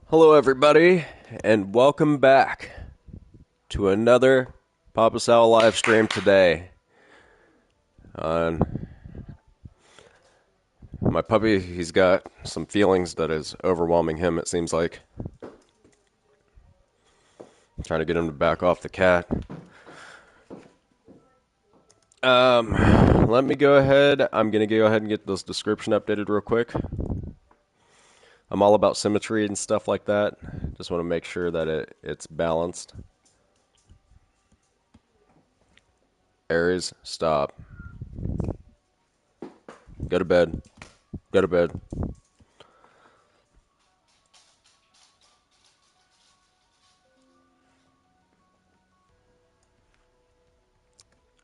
Hello, everybody, and welcome back to another Pawpasal live stream today. On my puppy, he's got some feelings that is overwhelming him. It seems like trying to get him to back off the cat. Let me go ahead. I'm gonna go ahead and get this description updated real quick. I'm all about symmetry and stuff like that. Just want to make sure that it's balanced. Aries, stop. Go to bed. Go to bed.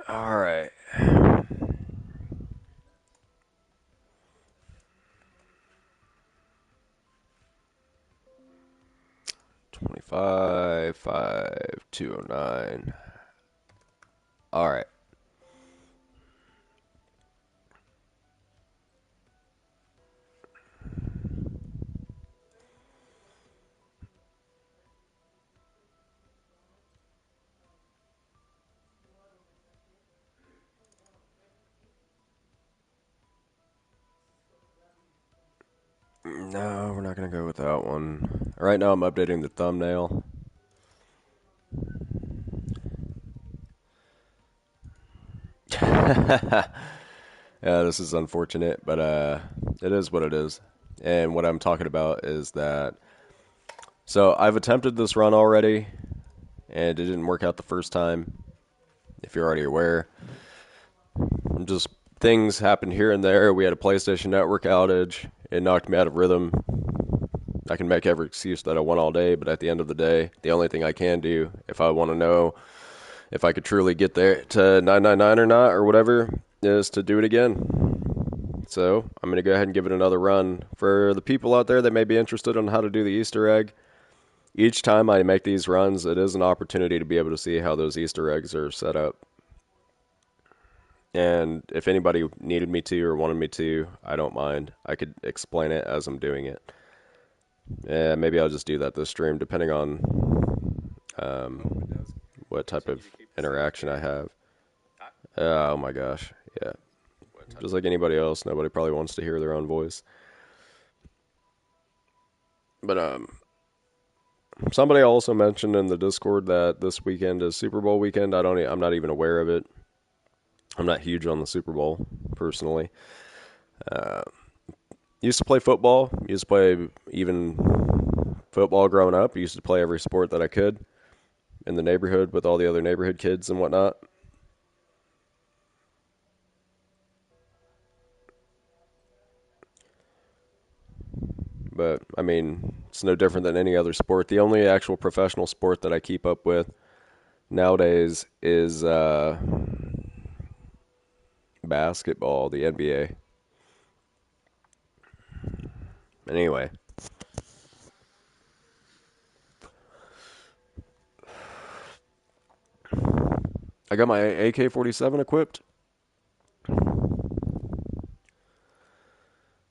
All right. 25,5,209. All right. No, we're not going to go with that one. Right now I'm updating the thumbnail. Yeah, this is unfortunate, but it is what it is. And what I'm talking about is that, so I've attempted this run already, and it didn't work out the first time, if you're already aware. Just things happened here and there. We had a PlayStation Network outage. It knocked me out of rhythm. I can make every excuse that I want all day, but at the end of the day, the only thing I can do, if I want to know if I could truly get there to 999 or not, or whatever, is to do it again. So I'm going to go ahead and give it another run. For the people out there that may be interested on how to do the Easter egg, each time I make these runs, it is an opportunity to be able to see how those Easter eggs are set up. And if anybody needed me to or wanted me to, I don't mind. I could explain it as I'm doing it. Yeah, maybe I'll just do that this stream, depending on what type of interaction I have. Oh my gosh, yeah. Just like anybody else, nobody probably wants to hear their own voice. But somebody also mentioned in the Discord that this weekend is Super Bowl weekend. I'm not even aware of it. I'm not huge on the Super Bowl personally. Used to play football. Used to play even football growing up. Used to play every sport that I could in the neighborhood with all the other neighborhood kids and whatnot. But, I mean, it's no different than any other sport. The only actual professional sport that I keep up with nowadays is basketball, the NBA. Anyway. I got my AK-47 equipped.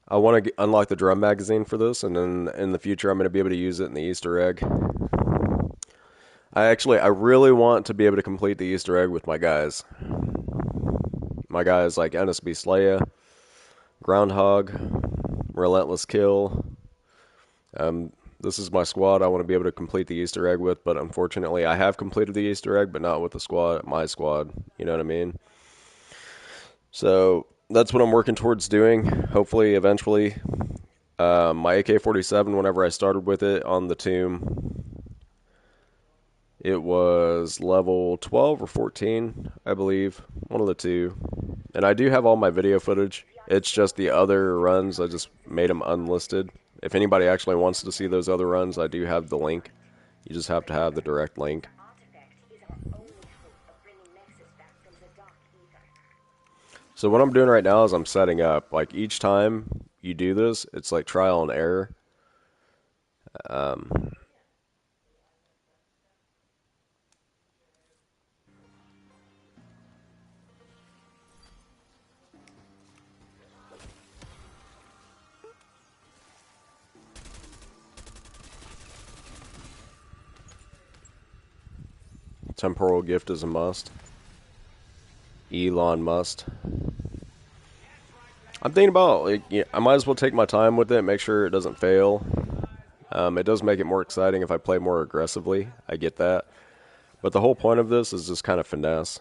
I want to unlock the drum magazine for this, and then in the future I'm going to be able to use it in the Easter egg. I really want to be able to complete the Easter egg with my guys. My guys like NSB Slaya, Groundhog, Relentless Kill. This is my squad I want to be able to complete the Easter egg with, but unfortunately I have completed the Easter egg, but not with the squad, my squad. You know what I mean? So that's what I'm working towards doing. Hopefully, eventually, my AK-47, whenever I started with it on the tomb, it was level 12 or 14, I believe. One of the two. And I do have all my video footage. It's just the other runs, I just made them unlisted. If anybody actually wants to see those other runs, I do have the link. You just have to have the direct link. So what I'm doing right now is I'm setting up. Like each time you do this, it's like trial and error. Temporal Gift is a must. Elon must. I'm thinking about, like, yeah, I might as well take my time with it, make sure it doesn't fail. It does make it more exciting if I play more aggressively. I get that. But the whole point of this is just kind of finesse.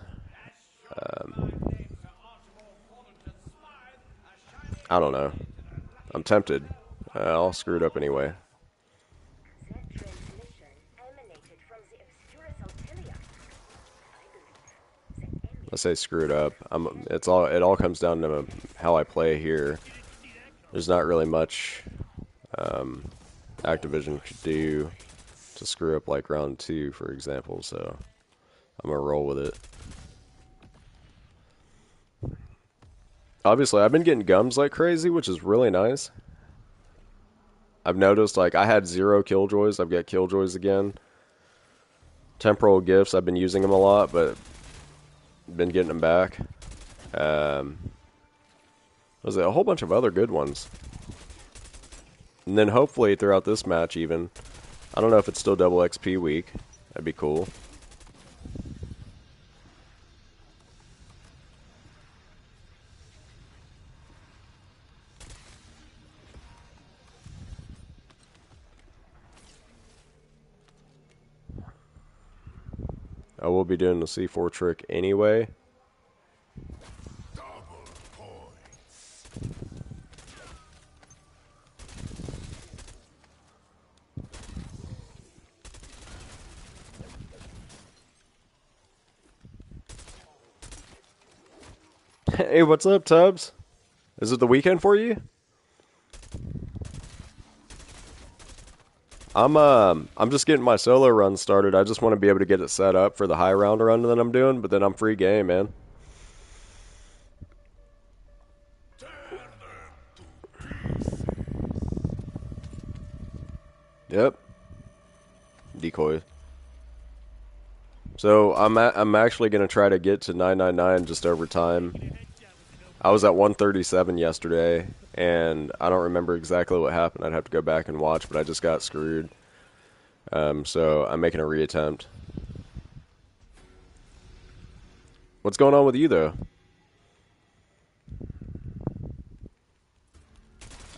I don't know. I'm tempted. I'll screw it up anyway. I say screw it up. It all comes down to how I play here. There's not really much Activision could do to screw up like round 2, for example. So I'm gonna roll with it. Obviously, I've been getting gums like crazy, which is really nice. I've noticed, like, I had 0 killjoys. I've got killjoys again. Temporal gifts, I've been using them a lot, but been getting them back. There's a whole bunch of other good ones. And then hopefully throughout this match even, I don't know if it's still double XP week. That'd be cool. I will be doing the C4 trick anyway. Hey, what's up, Tubbs? Is it the weekend for you? I'm just getting my solo run started. I just want to be able to get it set up for the high round run that I'm doing, but then I'm free game, man. Yep. Decoy. So I'm actually gonna try to get to 999 just over time. I was at 137 yesterday, and I don't remember exactly what happened. I'd have to go back and watch, but I just got screwed. So I'm making a reattempt. What's going on with you, though?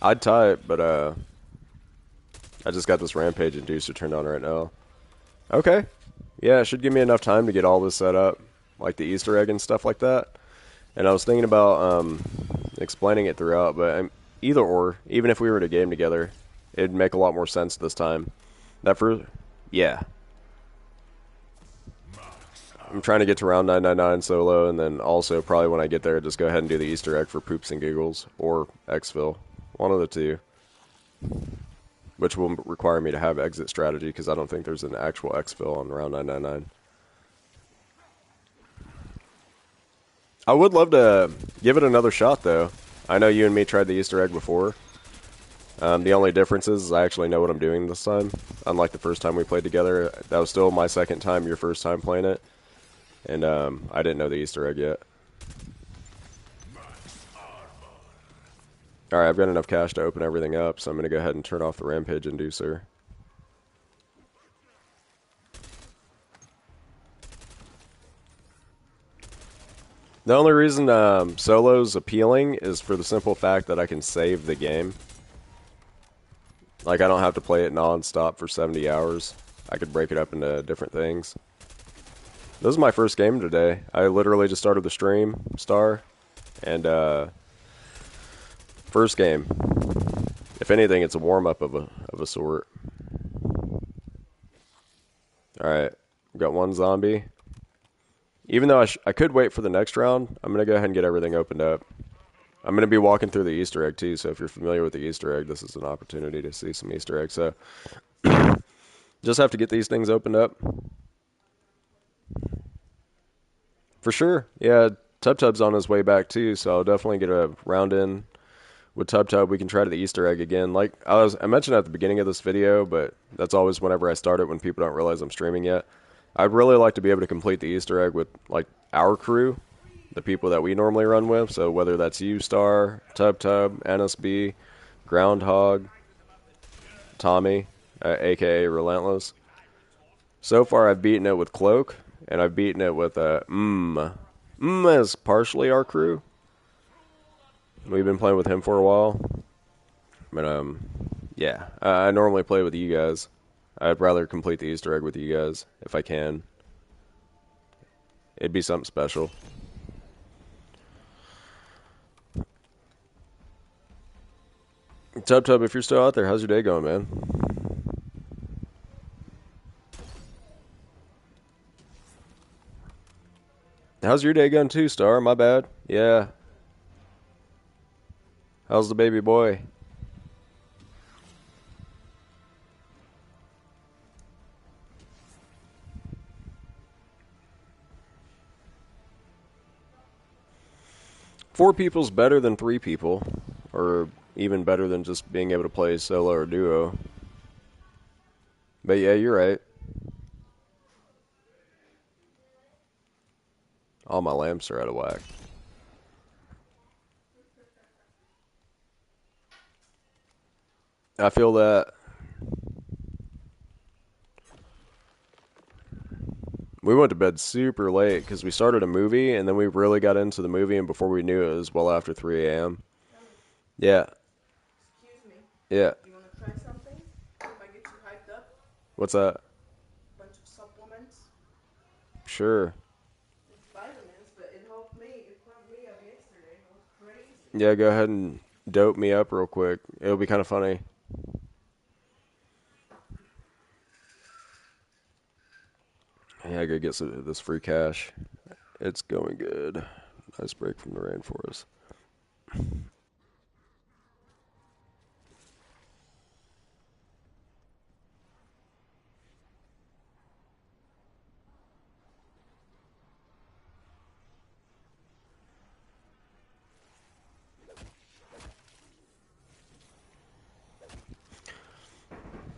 I'd type, but I just got this Rampage Inducer turned on right now. Okay. Yeah, it should give me enough time to get all this set up, like the Easter egg and stuff like that. And I was thinking about explaining it throughout, but either or, even if we were to game together, it'd make a lot more sense this time. Yeah. I'm trying to get to round 999 solo, and then also probably when I get there, just go ahead and do the Easter egg for poops and giggles, or exfil. One of the two. Which will require me to have exit strategy, because I don't think there's an actual exfil on round 999. I would love to give it another shot, though. I know you and me tried the Easter egg before. The only difference is I actually know what I'm doing this time. Unlike the first time we played together, that was still my second time, your first time playing it. And I didn't know the Easter egg yet. Alright, I've got enough cash to open everything up, so I'm going to go ahead and turn off the Rampage Inducer. The only reason solo's appealing is for the simple fact that I can save the game. Like, I don't have to play it non-stop for 70 hours. I could break it up into different things. This is my first game today. I literally just started the stream, and first game. If anything, it's a warm-up of a sort. Alright, we've got one zombie. Even though I could wait for the next round, I'm going to go ahead and get everything opened up. I'm going to be walking through the Easter egg too, so if you're familiar with the Easter egg, this is an opportunity to see some Easter eggs. So, just have to get these things opened up. For sure. Yeah, Tub-Tub's on his way back too, so I'll definitely get a round in with Tub-Tub. We can try the Easter egg again. Like I mentioned at the beginning of this video, but that's always whenever I start it when people don't realize I'm streaming yet. I'd really like to be able to complete the Easter egg with, like, our crew, the people that we normally run with. So whether that's you, Star, Tub-Tub, NSB, Groundhog, Tommy, a.k.a. Relentless. So far I've beaten it with Cloak and I've beaten it with a is partially our crew. We've been playing with him for a while, but yeah, I normally play with you guys. I'd rather complete the Easter egg with you guys if I can. It'd be something special. Tub Tub, if you're still out there, how's your day going, man? How's your day going too, Star? My bad. Yeah. How's the baby boy? Four people's better than three people, or even better than just being able to play solo or duo. But yeah, you're right. All my lamps are out of whack. I feel that we went to bed super late because we started a movie and then we really got into the movie, and before we knew it, it was well after 3 a.m. Yeah. Excuse me. Yeah. You want to try something? If I get you hyped up? What's that? Bunch of supplements. Sure. It's vitamins, but it helped me. It pumped me up yesterday. It was crazy. Yeah, go ahead and dope me up real quick. It'll be kind of funny. Yeah, I gotta get this free cash. It's going good. Nice break from the rainforest.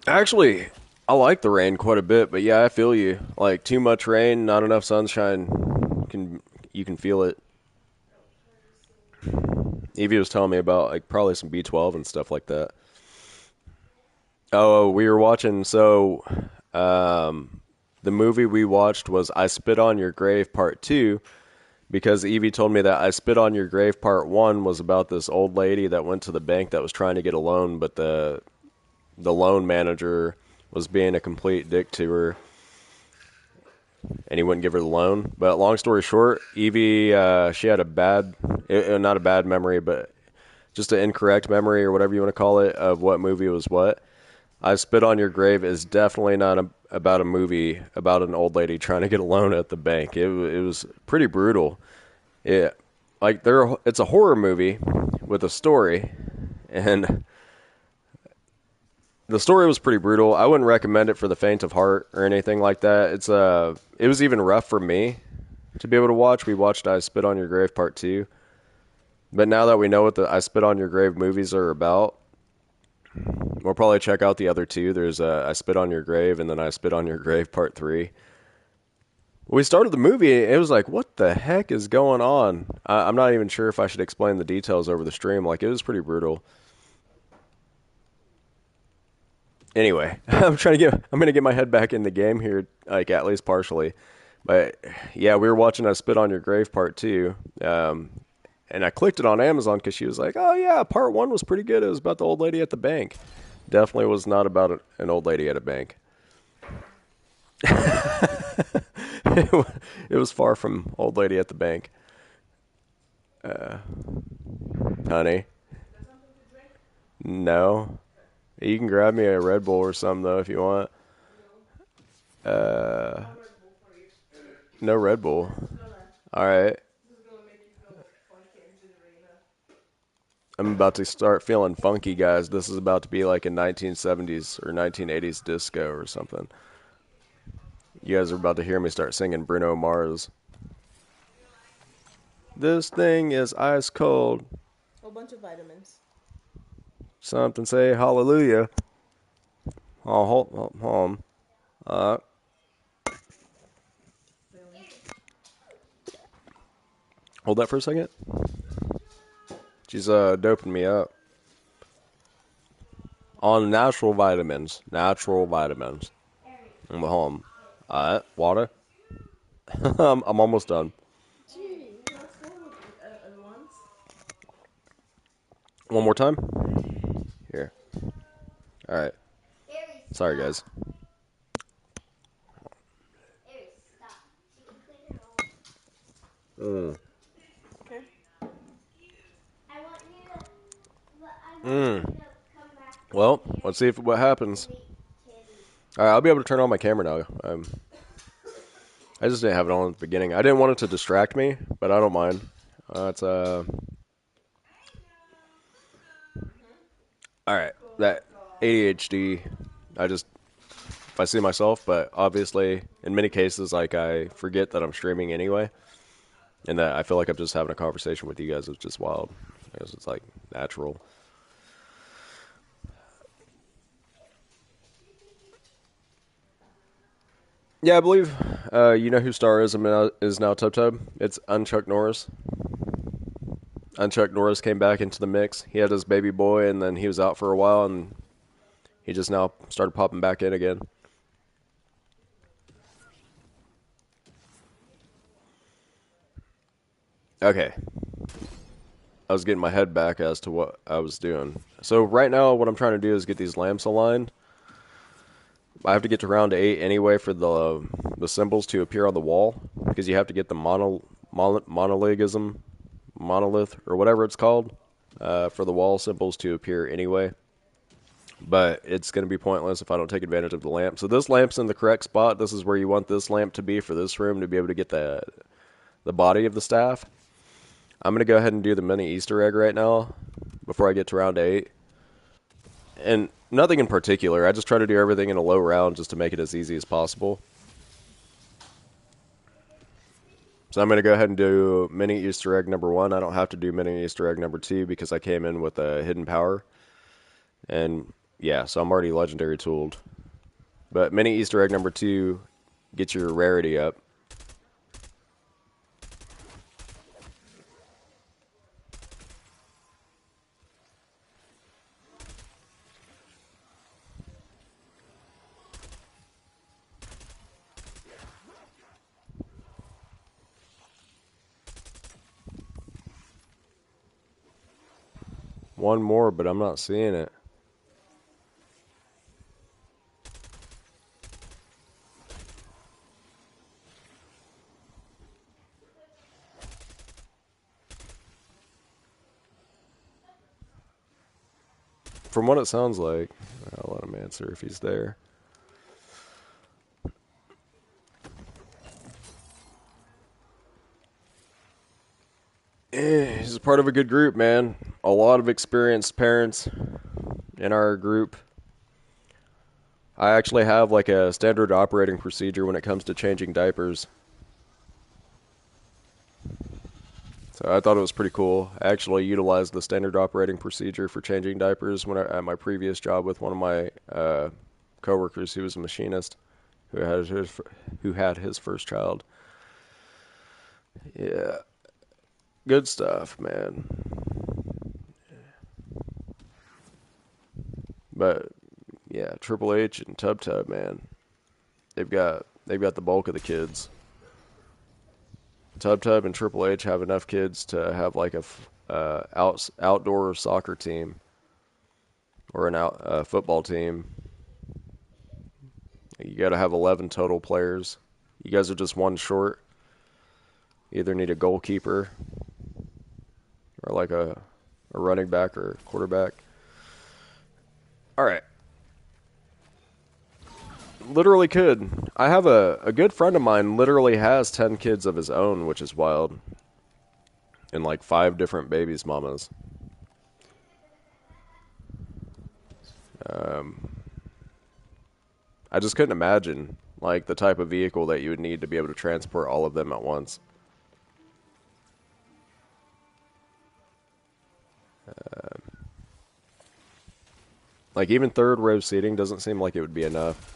Actually, I like the rain quite a bit, but yeah, I feel you. Like too much rain, not enough sunshine. You can feel it. Evie was telling me about like probably some B12 and stuff like that. Oh, we were watching. So, the movie we watched was "I Spit on Your Grave" Part 2, because Evie told me that "I Spit on Your Grave" Part 1 was about this old lady that went to the bank that was trying to get a loan, but the loan manager was being a complete dick to her, and he wouldn't give her the loan. But long story short, Evie, she had not a bad memory, but just an incorrect memory or whatever you want to call it of what movie was what. I Spit on Your Grave is definitely not about a movie about an old lady trying to get a loan at the bank. It was pretty brutal. It's a horror movie with a story, and the story was pretty brutal. I wouldn't recommend it for the faint of heart or anything like that. It was even rough for me to be able to watch. We watched "I Spit on Your Grave" Part 2. But now that we know what the "I Spit on Your Grave" movies are about, we'll probably check out the other two. There's "I Spit on Your Grave" and then "I Spit on Your Grave" Part 3. When we started the movie, it was like, what the heck is going on? I'm not even sure if I should explain the details over the stream. Like, it was pretty brutal. Anyway, I'm gonna get my head back in the game here, like at least partially. But yeah, we were watching "I Spit on Your Grave" Part 2. And I clicked it on Amazon because she was like, "Oh yeah, Part 1 was pretty good. It was about the old lady at the bank." Definitely was not about an old lady at a bank. It was far from old lady at the bank. Honey, no. You can grab me a Red Bull or something though if you want. Uh, no Red Bull. All right. I'm about to start feeling funky, guys. This is about to be like a 1970s or 1980s disco or something. You guys are about to hear me start singing Bruno Mars. This thing is ice cold. A bunch of vitamins. Something say hallelujah. Oh, hold on. Hold that for a second. She's doping me up on natural vitamins. Natural vitamins. I'm home. Alright, water. I'm almost done. Gee, you're not school at once. One more time. Okay. Here. All right. Sorry, guys. Mm. Okay. Mm. Well, let's see if what happens. All right, I'll be able to turn on my camera now. I just didn't have it on at the beginning. I didn't want it to distract me, but I don't mind. It's all right. Cool. That ADHD. I just if I see myself, but obviously in many cases, like I forget that I'm streaming anyway, and that I feel like I'm just having a conversation with you guys. It's just wild. It's like natural. Yeah, I believe you know who Star is now Tub Tub. It's Unchuck Norris. Unchuck Norris came back into the mix. He had his baby boy, and then he was out for a while, and he just now started popping back in again. Okay, I was getting my head back as to what I was doing. So right now, what I'm trying to do is get these lamps aligned. I have to get to round 8 anyway for the symbols to appear on the wall because you have to get the monolith or whatever it's called for the wall symbols to appear anyway. But it's going to be pointless if I don't take advantage of the lamp. So this lamp's in the correct spot. This is where you want this lamp to be for this room to be able to get the body of the staff. I'm going to go ahead and do the mini Easter egg right now before I get to round 8. And nothing in particular. I just try to do everything in a low round just to make it as easy as possible. So I'm going to go ahead and do mini Easter egg number 1. I don't have to do mini Easter egg number 2 because I came in with a hidden power. And yeah, so I'm already legendary tooled. But mini Easter egg number 2 gets your rarity up. One more, but I'm not seeing it. From what it sounds like, I'll let him answer if he's there. He's a part of a good group, man. A lot of experienced parents in our group. I actually have like a standard operating procedure when it comes to changing diapers. So I thought it was pretty cool. I actually utilized the standard operating procedure for changing diapers at my previous job with one of my coworkers who was a machinist who had his first child. Yeah, good stuff, man. But yeah, Triple H and Tub Tub, man, they've got the bulk of the kids. Tub Tub and Triple H have enough kids to have like outdoor soccer team or a football team. You got to have 11 total players. You guys are just one short. You either need a goalkeeper or like a running back or quarterback. All right. Literally could. I have a good friend of mine literally has 10 kids of his own, which is wild. And like 5 different babies' mamas. I just couldn't imagine like the type of vehicle that you would need to be able to transport all of them at once. Like even third row seating doesn't seem like it would be enough.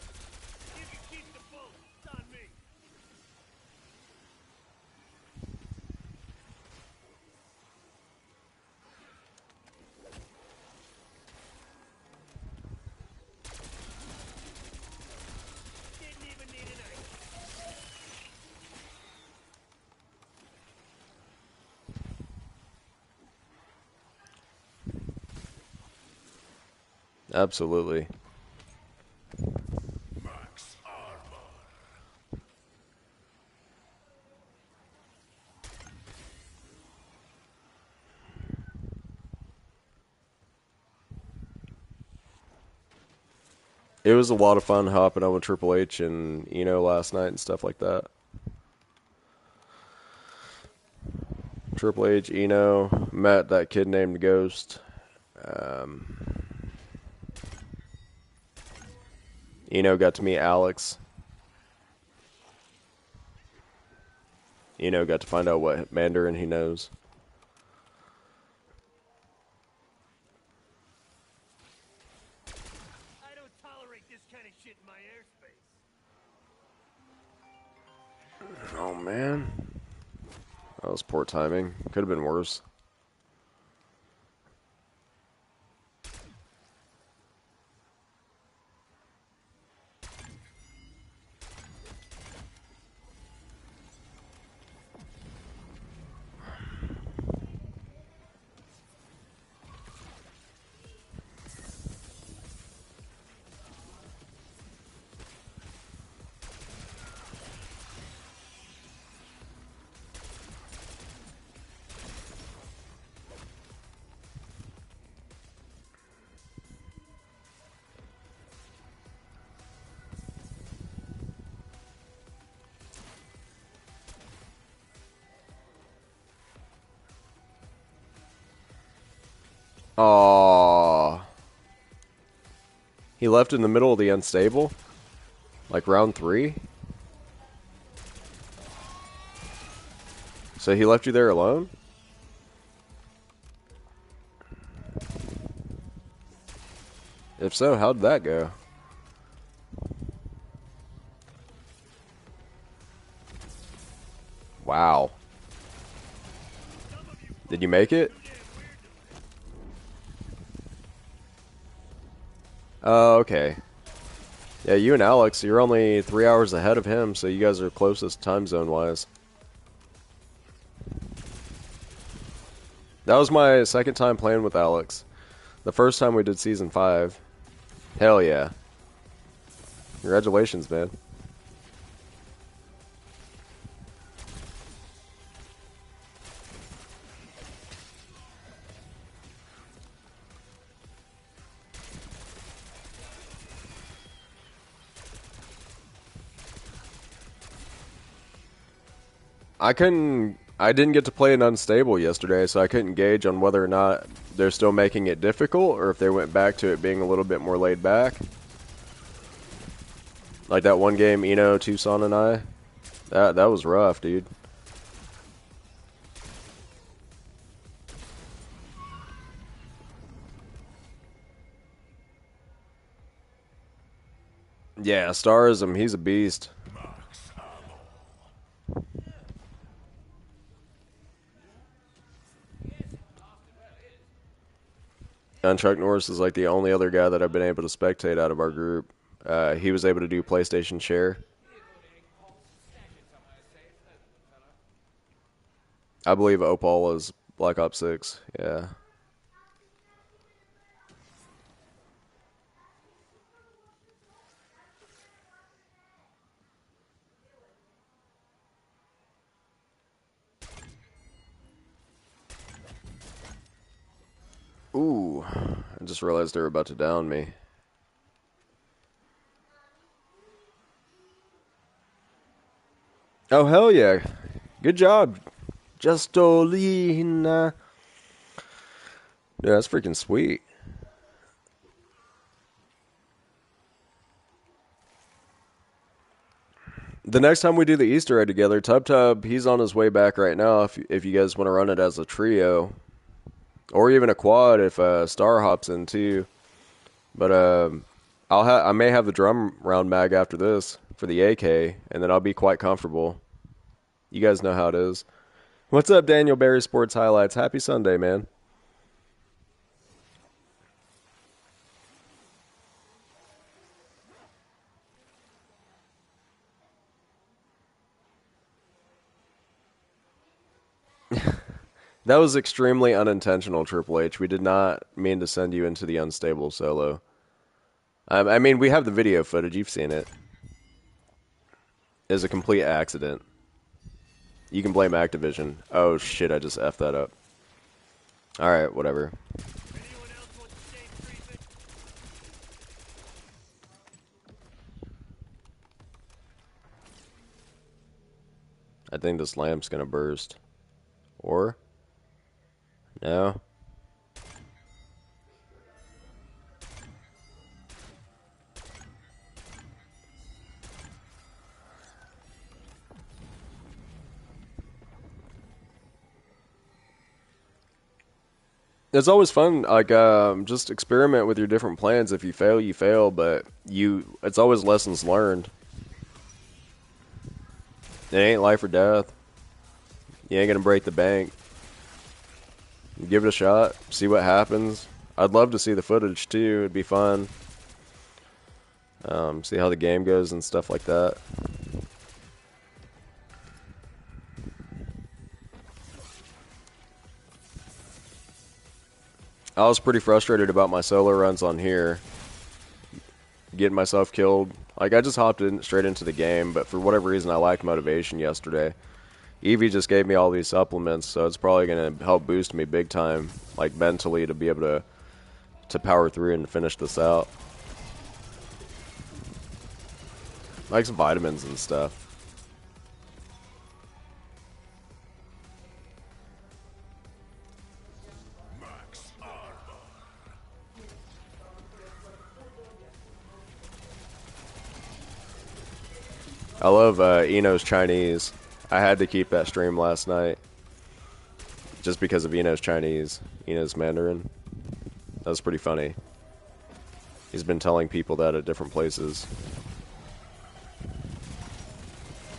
Absolutely. It was a lot of fun hopping on with Triple H and last night and stuff like that. Triple H, met that kid named Ghost. Um, got to meet Alex. Got to find out what Mandarin he knows. I don't tolerate this kind of shit in my airspace. Oh man, that was poor timing. Could have been worse. Aww. He left in the middle of the unstable? Like round 3? So he left you there alone? If so, how'd that go? Wow. Did you make it? Oh, okay. Yeah, you and Alex, you're only 3 hours ahead of him, so you guys are closest time zone wise. That was my second time playing with Alex. The first time we did season 5. Hell yeah. Congratulations, man. I didn't get to play an unstable yesterday, so I couldn't gauge on whether or not they're still making it difficult or if they went back to it being a little bit more laid back. Like that one game, Tucson and I. That was rough, dude. Yeah, Starism, he's a beast. And Chuck Norris is like the only other guy that I've been able to spectate out of our group. He was able to do PlayStation Share. I believe Opal is Black Ops 6. Yeah. Ooh. I just realized they were about to down me. Oh, hell yeah. Good job, Justolina. Yeah, that's freaking sweet. The next time we do the Easter egg together, Tub Tub, he's on his way back right now. If you guys want to run it as a trio, or even a quad, if Star hops in too. But I may have the drum round mag after this for the AK, and then I'll be quite comfortable. You guys know how it is. What's up, Daniel Barry Sports Highlights? Happy Sunday, man. That was extremely unintentional, Triple H. We did not mean to send you into the unstable solo. I mean, we have the video footage. You've seen it. It was a complete accident. You can blame Activision. Oh shit! I just effed that up. All right, whatever. Anyone else want the same treatment? I think this lamp's gonna burst. Or no? It's always fun, like just experiment with your different plans. If you fail, you fail, but it's always lessons learned. It ain't life or death. You ain't gonna break the bank. Give it a shot, see what happens. I'd love to see the footage too. It'd be fun. See how the game goes and stuff like that. I was pretty frustrated about my solo runs on here, getting myself killed. Like I just hopped in straight into the game, but for whatever reason I lacked motivation yesterday. Evie just gave me all these supplements, so it's probably gonna help boost me big time, like mentally, to be able to power through and finish this out. Like some vitamins and stuff. I love Ino's Chinese. I had to keep that stream last night just because of Ino's Chinese, Ino's Mandarin. That was pretty funny. He's been telling people that at different places.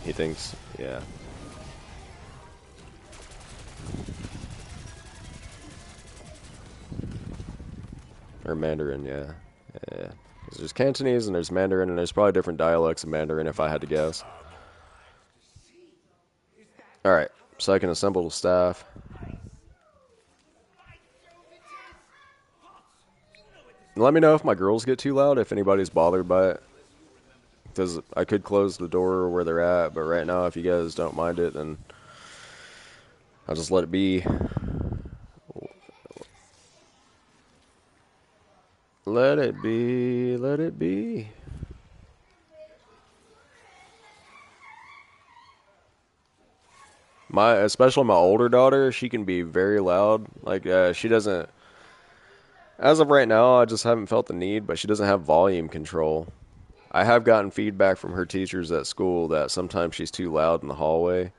He thinks, yeah. Or Mandarin, yeah. Yeah. There's Cantonese and there's Mandarin, and there's probably different dialects of Mandarin if I had to guess. Alright, so I can assemble the staff. Let me know if my girls get too loud, if anybody's bothered by it. Because I could close the door where they're at, but right now, if you guys don't mind it, then I'll just let it be. Let it be, let it be. Especially my older daughter, she can be very loud. Like, she doesn't, as of right now, I just haven't felt the need, but she doesn't have volume control. I have gotten feedback from her teachers at school that sometimes she's too loud in the hallway.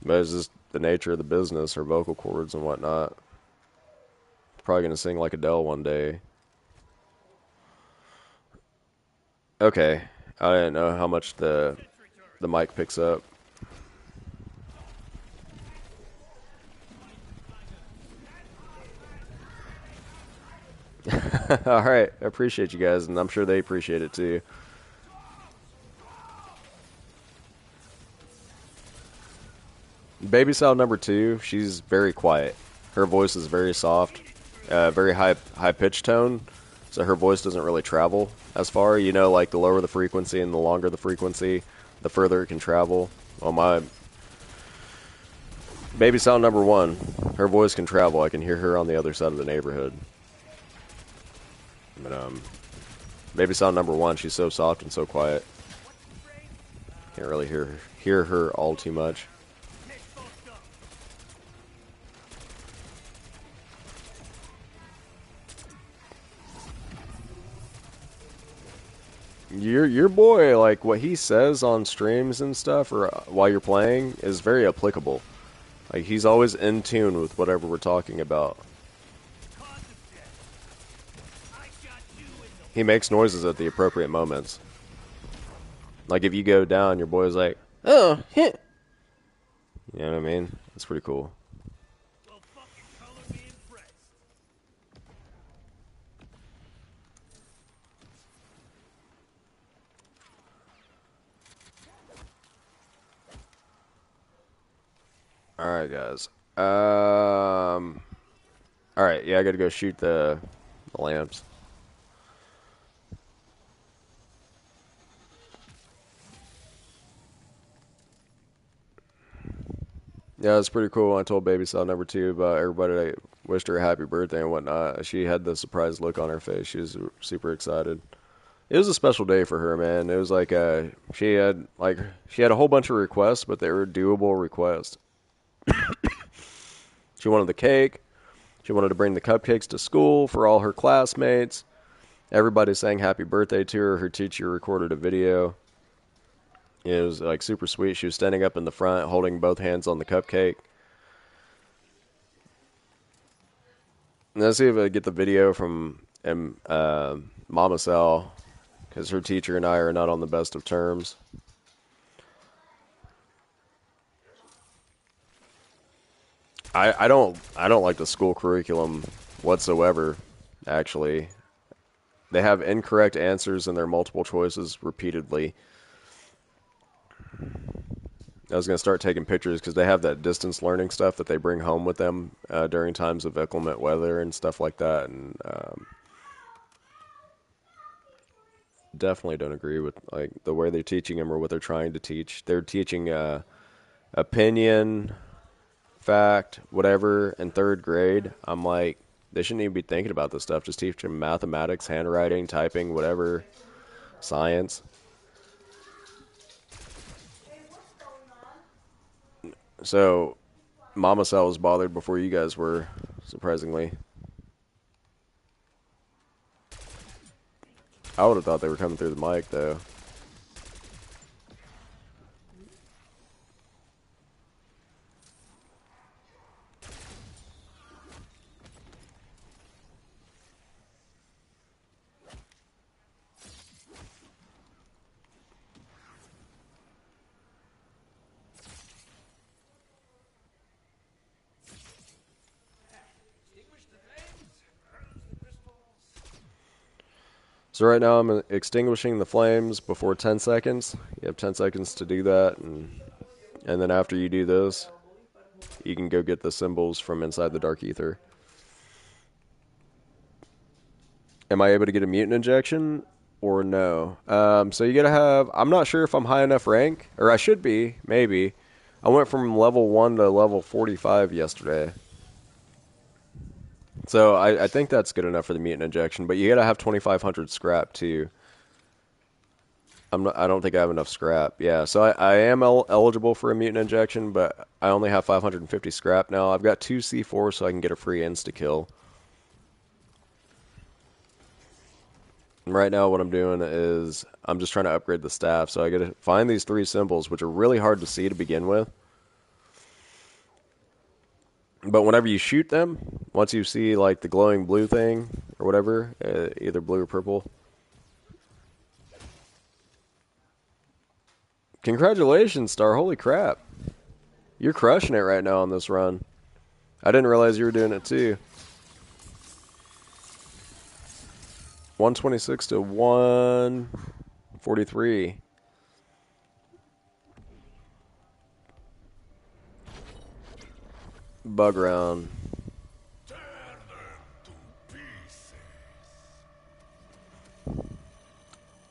But it's just the nature of the business, her vocal cords and whatnot. Probably gonna sing like Adele one day. Okay, I didn't know how much the mic picks up. All right, I appreciate you guys, and I'm sure they appreciate it too. Baby Sal number 2, she's very quiet. Her voice is very soft, very high pitch tone, so her voice doesn't really travel as far. You know, like the lower the frequency and the longer the frequency, the further it can travel. Well, my Baby Sal number 1, her voice can travel. I can hear her on the other side of the neighborhood. But Baby Sal number 1, she's so soft and so quiet. Can't really hear her all too much. Your boy, like what he says on streams and stuff, or while you're playing, is very applicable. Like he's always in tune with whatever we're talking about. He makes noises at the appropriate moments. Like if you go down, your boy's like, "Oh, hit." You know what I mean? It's pretty cool. Well, fucking color me impressed. All right, guys. All right, yeah, I got to go shoot the lamps. Yeah, it's pretty cool. I told Baby Saw number two about everybody that wished her a happy birthday and whatnot. She had the surprised look on her face. She was super excited. It was a special day for her, man. It was like she had a whole bunch of requests, but they were doable requests. She wanted the cake. She wanted to bring the cupcakes to school for all her classmates. Everybody sang happy birthday to her. Her teacher recorded a video. It was like super sweet. She was standing up in the front, holding both hands on the cupcake. And let's see if I get the video from Mama Sal, because her teacher and I are not on the best of terms. I don't like the school curriculum whatsoever. Actually, they have incorrect answers in their multiple choices repeatedly. I was gonna start taking pictures because they have that distance learning stuff that they bring home with them during times of inclement weather and stuff like that, and definitely don't agree with like the way they're teaching them or what they're trying to teach. They're teaching opinion, fact, whatever in third grade. I'm like, they shouldn't even be thinking about this stuff. Just teach them mathematics, handwriting, typing, whatever, science. So, Mama Cell was bothered before you guys were, surprisingly. I would have thought they were coming through the mic, though. So right now I'm extinguishing the flames before 10 seconds. You have 10 seconds to do that, and then after you do this, you can go get the symbols from inside the Dark Ether. Am I able to get a mutant injection or no? So you gotta have. I'm not sure if I'm high enough rank, or I should be. Maybe. I went from level 1 to level 45 yesterday. So I think that's good enough for the mutant injection, but you gotta have 2,500 scrap too. I don't think I have enough scrap. Yeah, so I am eligible for a mutant injection, but I only have 550 scrap now. I've got 2 C4, so I can get a free insta kill. And right now, what I'm doing is I'm just trying to upgrade the staff. So I got to find these 3 symbols, which are really hard to see to begin with. But whenever you shoot them, once you see like the glowing blue thing or whatever, either blue or purple. Congratulations, Star. Holy crap. You're crushing it right now on this run. I didn't realize you were doing it too. 126 to 143. Bug round.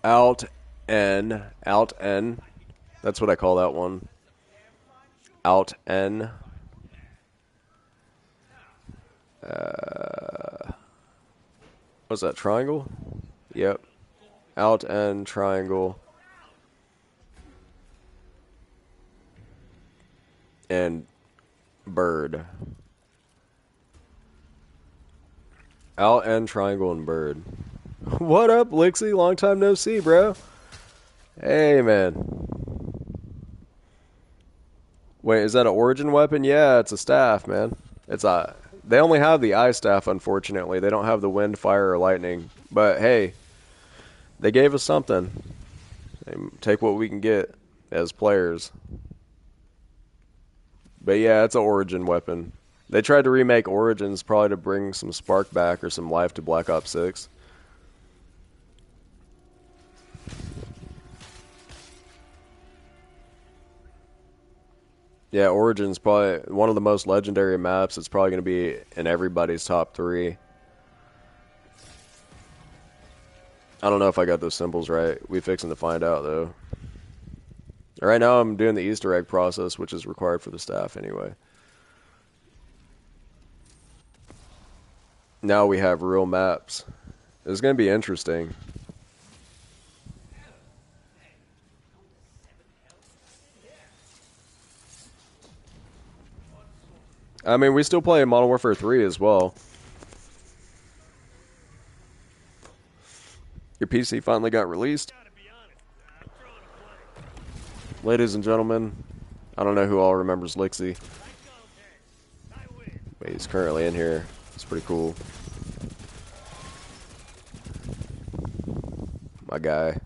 Alt N. Alt N. That's what I call that one. Alt N. What's that, triangle? Yep. Alt N, triangle. And bird. Alt N, triangle, and bird. What up, Lixie? Long time no see, bro. Hey, man. Wait, is that an origin weapon? Yeah, it's a staff, man. They only have the eye staff, unfortunately. They don't have the wind, fire, or lightning. But hey, they gave us something. Take what we can get as players. But yeah, it's an origin weapon. They tried to remake Origins probably to bring some spark back or some life to Black Ops 6. Yeah, Origins probably one of the most legendary maps. It's probably going to be in everybody's top 3. I don't know if I got those symbols right. We fixing to find out though. Right now, I'm doing the Easter egg process, which is required for the staff anyway. Now we have real maps. It's going to be interesting. I mean, we still play Modern Warfare 3 as well. Your PC finally got released. Gotta be honest, I'm throwing a blank. Ladies and gentlemen, I don't know who all remembers Lixie, I don't head. I win. but he's currently in here. It's pretty cool. My guy.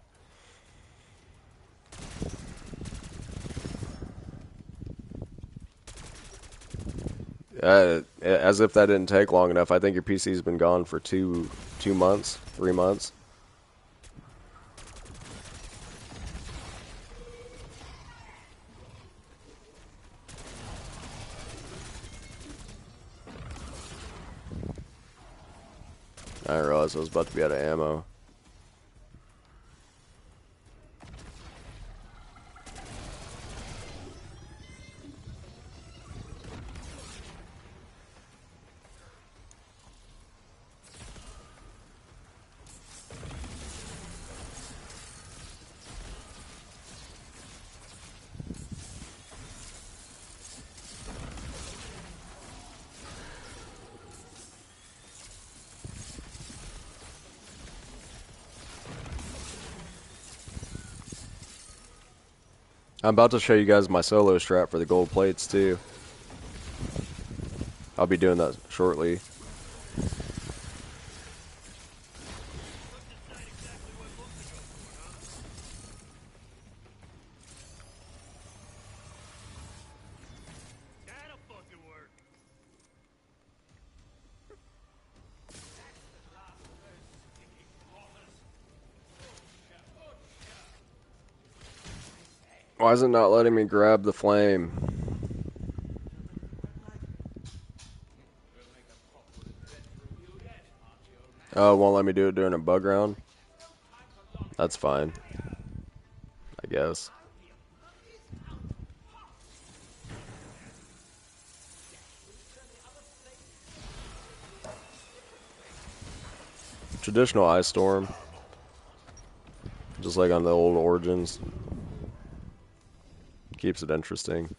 As if that didn't take long enough, I think your PC's been gone for 2 months, 3 months. I didn't realize I was about to be out of ammo. I'm about to show you guys my solo strat for the gold plates too. I'll be doing that shortly. Couldn't decide exactly what book to go for, huh? That'll fucking work. Why is it not letting me grab the flame? Oh, it won't let me do it during a bug round? That's fine, I guess. Traditional ice storm, just like on the old Origins. Keeps it interesting.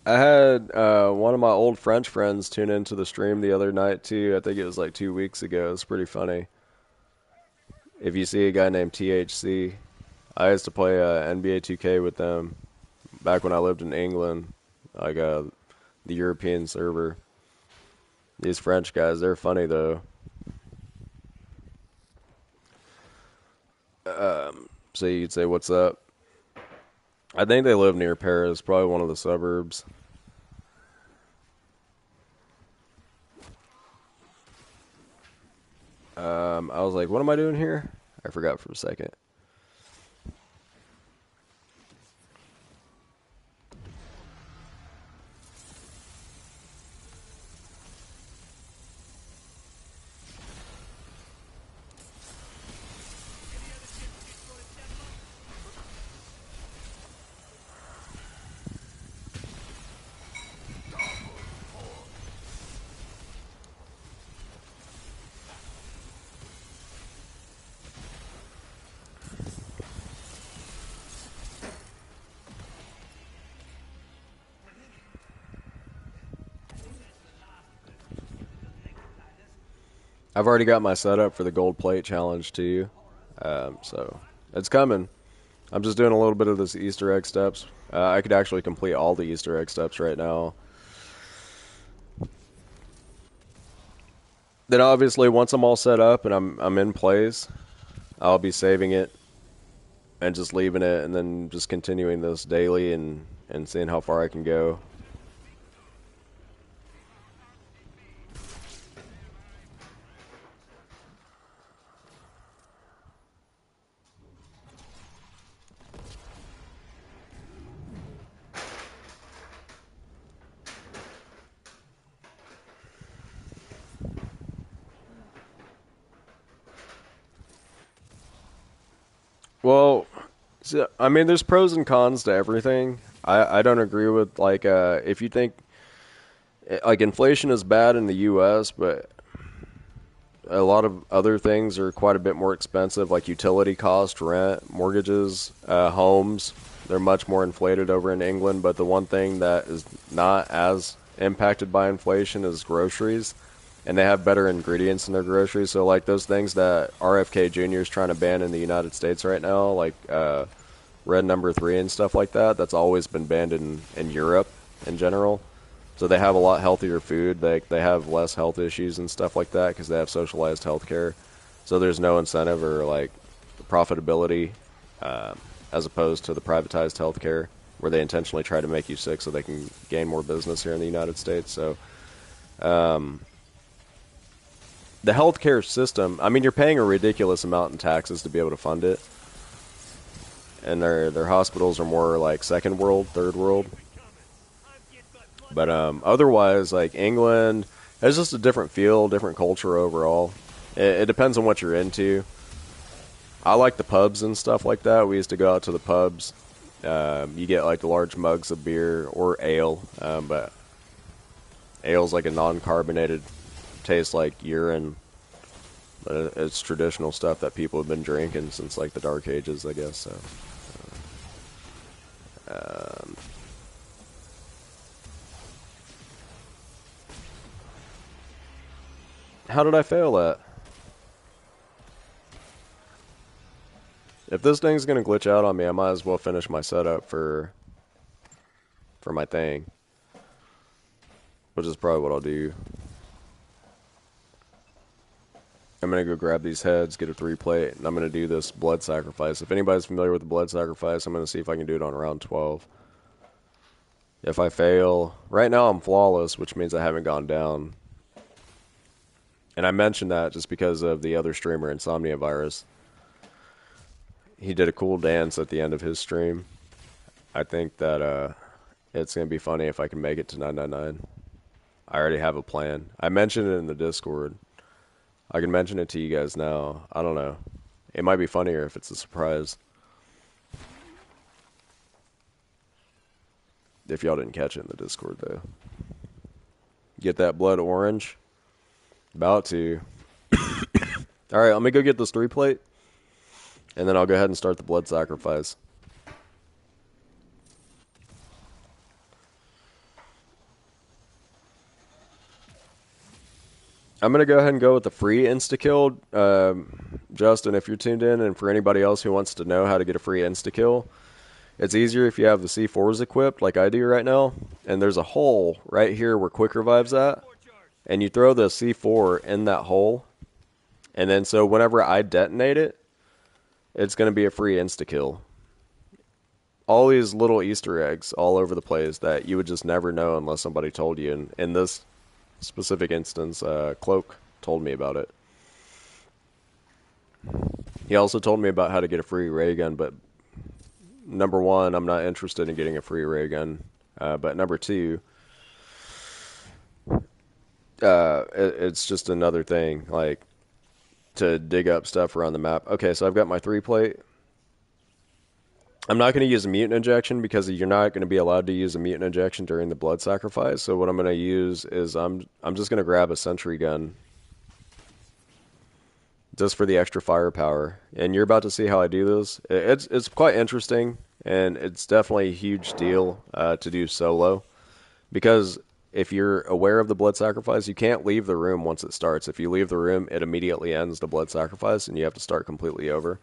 I had one of my old French friends tune into the stream the other night too. I think it was like 2 weeks ago. It's pretty funny. If you see a guy named THC, I used to play NBA 2K with them back when I lived in England, like the European server. These French guys, they're funny though. So you'd say, "What's up?" I think they live near Paris, probably one of the suburbs. I was like, "What am I doing here?" I forgot for a second. I've already got my setup for the gold plate challenge too, so it's coming. I'm just doing a little bit of this Easter egg steps. I could actually complete all the Easter egg steps right now. Then obviously once I'm all set up and I'm in place, I'll be saving it and just leaving it and then just continuing this daily and seeing how far I can go. Well, so, I mean, there's pros and cons to everything. I don't agree with like if you think like inflation is bad in the U.S., but a lot of other things are quite a bit more expensive, like utility cost, rent, mortgages, homes. They're much more inflated over in England. But the one thing that is not as impacted by inflation is groceries, and they have better ingredients in their groceries. So like those things that RFK Jr. is trying to ban in the United States right now, like red number 3 and stuff like that, that's always been banned in Europe in general. So they have a lot healthier food. They have less health issues and stuff like that because they have socialized healthcare. So there's no incentive or like profitability uh, as opposed to the privatized healthcare where they intentionally try to make you sick so they can gain more business here in the United States. So the healthcare system, I mean, you're paying a ridiculous amount in taxes to be able to fund it, and their hospitals are more like second world, third world. But otherwise, like England, it's just a different feel, different culture overall. It depends on what you're into. I like the pubs and stuff like that. We used to go out to the pubs. You get like the large mugs of beer or ale, but ale's like a non-carbonated, tastes like urine. But it's traditional stuff that people have been drinking since like the Dark Ages, I guess. So, how did I fail at? If this thing's gonna glitch out on me, I might as well finish my setup for my thing, which is probably what I'll do. I'm gonna go grab these heads, get a 3-plate, and I'm gonna do this blood sacrifice. If anybody's familiar with the blood sacrifice, I'm gonna see if I can do it on round 12. If I fail, right now I'm flawless, which means I haven't gone down. And I mentioned that just because of the other streamer, Insomnia Virus. He did a cool dance at the end of his stream. I think that it's gonna be funny if I can make it to 999. I already have a plan. I mentioned it in the Discord. I can mention it to you guys now. I don't know. It might be funnier if it's a surprise. If y'all didn't catch it in the Discord, though. Get that blood orange? About to. Alright, let me go get this 3-plate. And then I'll go ahead and start the blood sacrifice. I'm going to go ahead and go with the free insta-kill. Justin, if you're tuned in, and for anybody else who wants to know how to get a free insta-kill, it's easier if you have the C4s equipped like I do right now. And there's a hole right here where Quick Revive's at. And you throw the C4 in that hole. And then so whenever I detonate it, it's going to be a free insta-kill. All these little Easter eggs all over the place that you would just never know unless somebody told you. And in this specific instance, Cloak told me about it. He also told me about how to get a free ray gun, but number one, I'm not interested in getting a free ray gun. But number two, it's just another thing, like, to dig up stuff around the map. Okay, so I've got my 3-plate. I'm not going to use a mutant injection because you're not going to be allowed to use a mutant injection during the blood sacrifice. So what I'm going to use is I'm just going to grab a sentry gun just for the extra firepower. And you're about to see how I do this. It's quite interesting, and it's definitely a huge deal to do solo because if you're aware of the blood sacrifice, you can't leave the room once it starts. If you leave the room, it immediately ends the blood sacrifice, and you have to start completely over.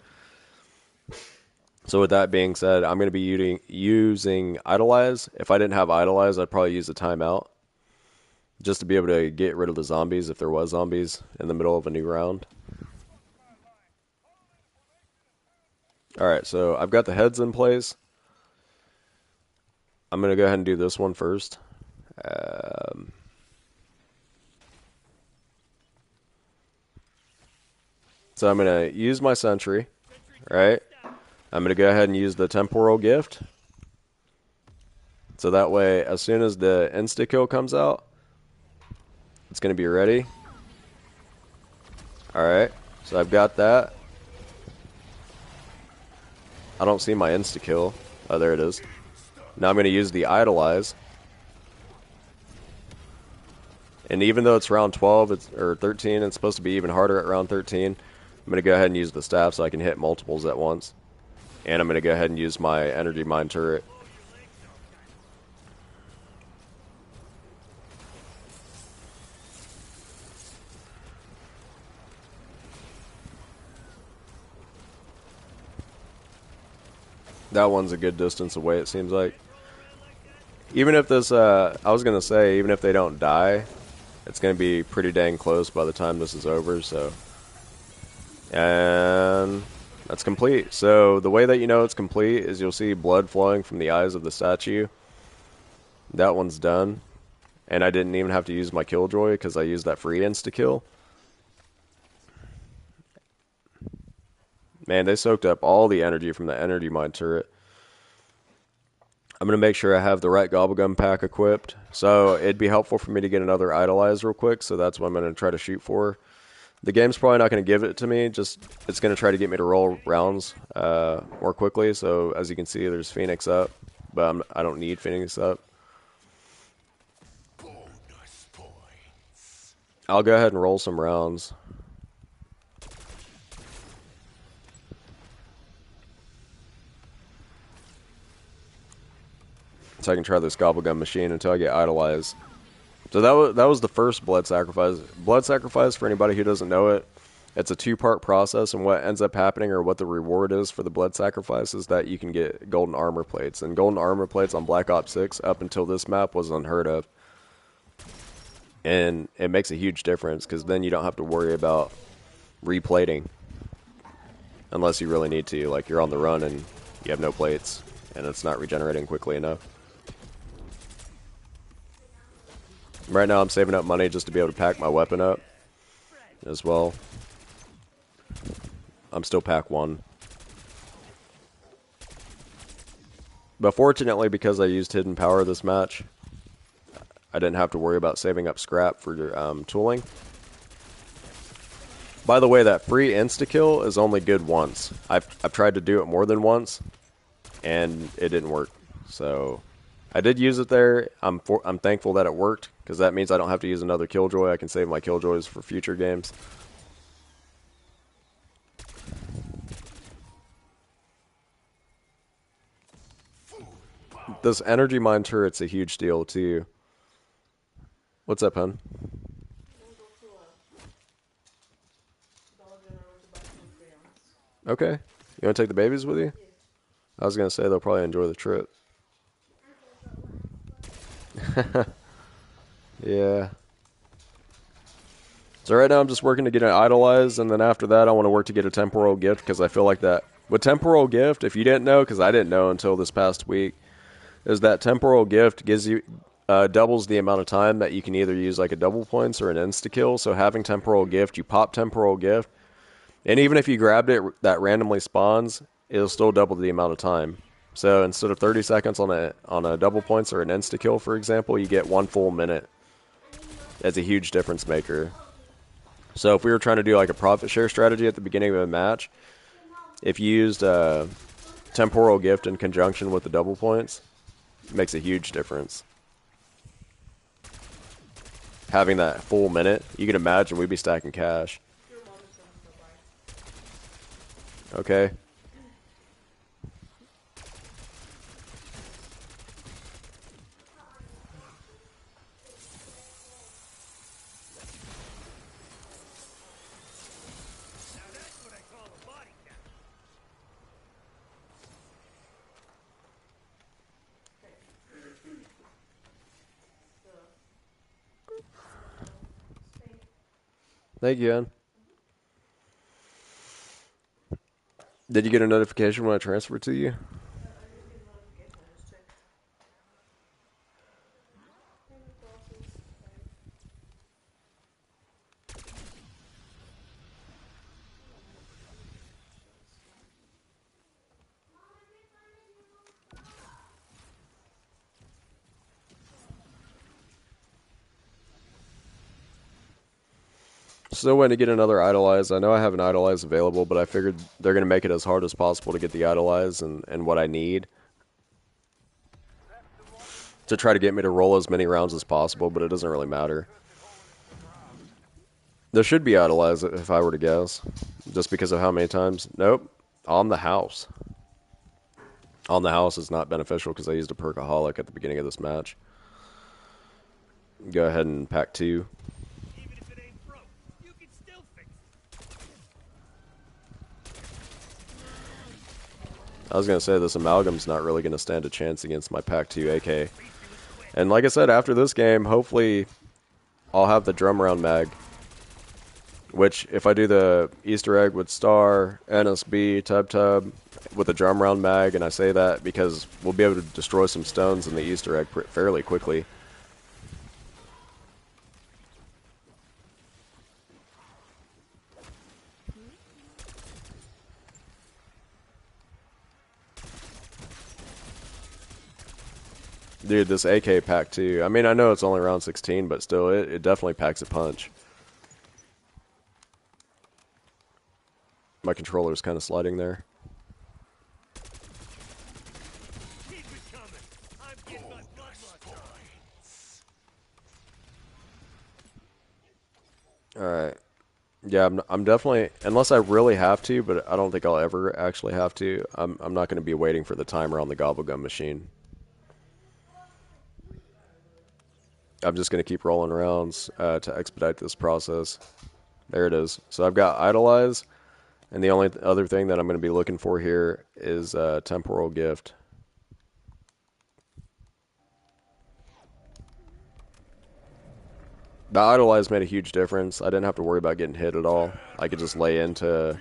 So with that being said, I'm going to be using Idolize. If I didn't have Idolize, I'd probably use a timeout just to be able to get rid of the zombies if there was zombies in the middle of a new round. Alright, so I've got the heads in place. I'm going to go ahead and do this one first. So I'm going to use my sentry, right? I'm going to go ahead and use the temporal gift. So that way, as soon as the insta-kill comes out, it's going to be ready. Alright, so I've got that. I don't see my insta-kill. Oh, there it is. Now I'm going to use the idolize. And even though it's round 12 or 13, it's supposed to be even harder at round 13. I'm going to go ahead and use the staff so I can hit multiples at once. And I'm going to go ahead and use my energy mine turret. That one's a good distance away, it seems like. Even if this, I was going to say, even if they don't die, it's going to be pretty dang close by the time this is over, so. And that's complete. So the way that you know it's complete is you'll see blood flowing from the eyes of the statue. That one's done. And I didn't even have to use my killjoy because I used that free insta-kill. Man, they soaked up all the energy from the energy mine turret. I'm going to make sure I have the right Gobblegum pack equipped. So it'd be helpful for me to get another Idolize real quick. So that's what I'm going to try to shoot for. The game's probably not going to give it to me. Just it's going to try to get me to roll rounds more quickly. So as you can see, there's Phoenix up. But I don't need Phoenix up. I'll go ahead and roll some rounds. So I can try this Gobblegum machine until I get idolized. So that was the first blood sacrifice. Blood sacrifice, for anybody who doesn't know it, it's a two-part process, and what ends up happening, or what the reward is for the blood sacrifice, is that you can get golden armor plates. And golden armor plates on Black Ops 6 up until this map was unheard of. And it makes a huge difference, because then you don't have to worry about replating. Unless you really need to, like you're on the run and you have no plates, and it's not regenerating quickly enough. Right now I'm saving up money just to be able to pack my weapon up as well. I'm still pack 1. But fortunately, because I used Hidden Power this match, I didn't have to worry about saving up scrap for tooling. By the way, that free insta-kill is only good once. I've tried to do it more than once, and it didn't work. So I did use it there. I'm thankful that it worked, because that means I don't have to use another killjoy. I can save my killjoys for future games. This energy mine turret's a huge deal too. What's up, hun? Okay. You want to take the babies with you? I was going to say they'll probably enjoy the trip. Yeah. So right now I'm just working to get an idolize, and then after that I want to work to get a temporal gift, because I feel like that. With temporal gift, if you didn't know, because I didn't know until this past week, is that temporal gift gives you doubles the amount of time that you can either use like a double points or an insta-kill. So having temporal gift, you pop temporal gift, and even if you grabbed it that randomly spawns, it'll still double the amount of time. So instead of 30 seconds on a double points or an insta-kill, for example, you get 1 full minute. That's a huge difference maker. So if we were trying to do like a profit share strategy at the beginning of a match, if you used temporal gift in conjunction with the double points, it makes a huge difference. Having that full minute, you can imagine we'd be stacking cash. Okay. Now that's what I call a body count. Thank you, Ann. Did you get a notification when I transferred to you? still waiting to get another Idolize. I know I have an Idolize available, but I figured they're going to make it as hard as possible to get the Idolize and what I need to try to get me to roll as many rounds as possible, but it doesn't really matter. There should be Idolize if I were to guess, just because of how many times. Nope, on the house. On the house is not beneficial because I used a Perkaholic at the beginning of this match. Go ahead and pack 2. Even if it ain't broke, you can still fix it. I was going to say this Amalgam's not really going to stand a chance against my pack 2 AK. And like I said, after this game, hopefully I'll have the drum round mag. Which, if I do the Easter egg with Star, NSB, Tub, with the drum round mag, and I say that because we'll be able to destroy some stones in the Easter egg fairly quickly. Dude, this AK pack too. I mean, I know it's only round 16, but still, it definitely packs a punch. My controller's kind of sliding there. Keep it coming. I'm getting my bloodlust on. Alright. Yeah, I'm definitely, unless I really have to, but I don't think I'll ever actually have to, I'm not going to be waiting for the timer on the Gobblegum machine. I'm just going to keep rolling rounds to expedite this process. There it is. So I've got Idolize, and the only other thing that I'm going to be looking for here is Temporal Gift. The Idolize made a huge difference. I didn't have to worry about getting hit at all. I could just lay into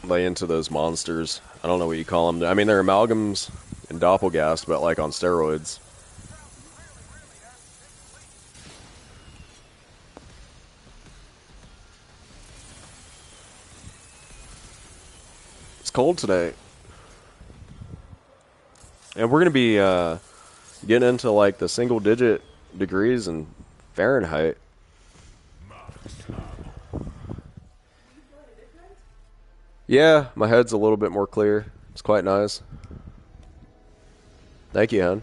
those monsters. I don't know what you call them. I mean, they're amalgams and doppelgast, but like on steroids. It's cold today. And we're going to be getting into like the single digit degrees in Fahrenheit. Yeah, my head's a little bit more clear. It's quite nice. Thank you, hon.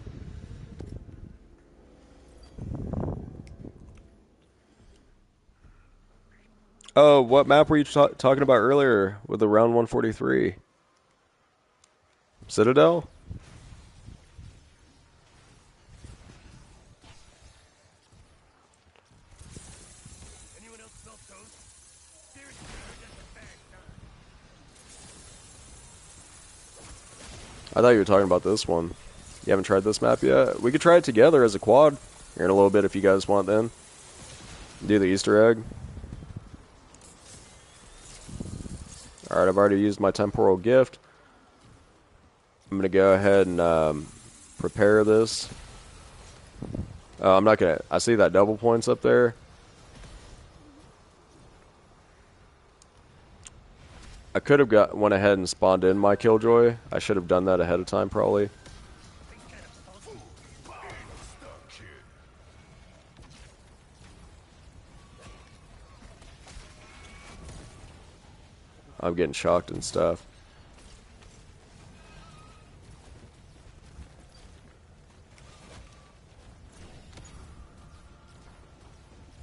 Oh, what map were you talking about earlier with the round 143? Citadel? Anyone else smell toast? Seriously, or just a bad time? I thought you were talking about this one. You haven't tried this map yet? We could try it together as a quad here in a little bit if you guys want then. Do the Easter egg. Alright, I've already used my Temporal Gift. I'm going to go ahead and prepare this. I'm not going to... I see that double points up there. I could have went ahead and spawned in my Killjoy. I should have done that ahead of time, probably. I'm getting shocked and stuff.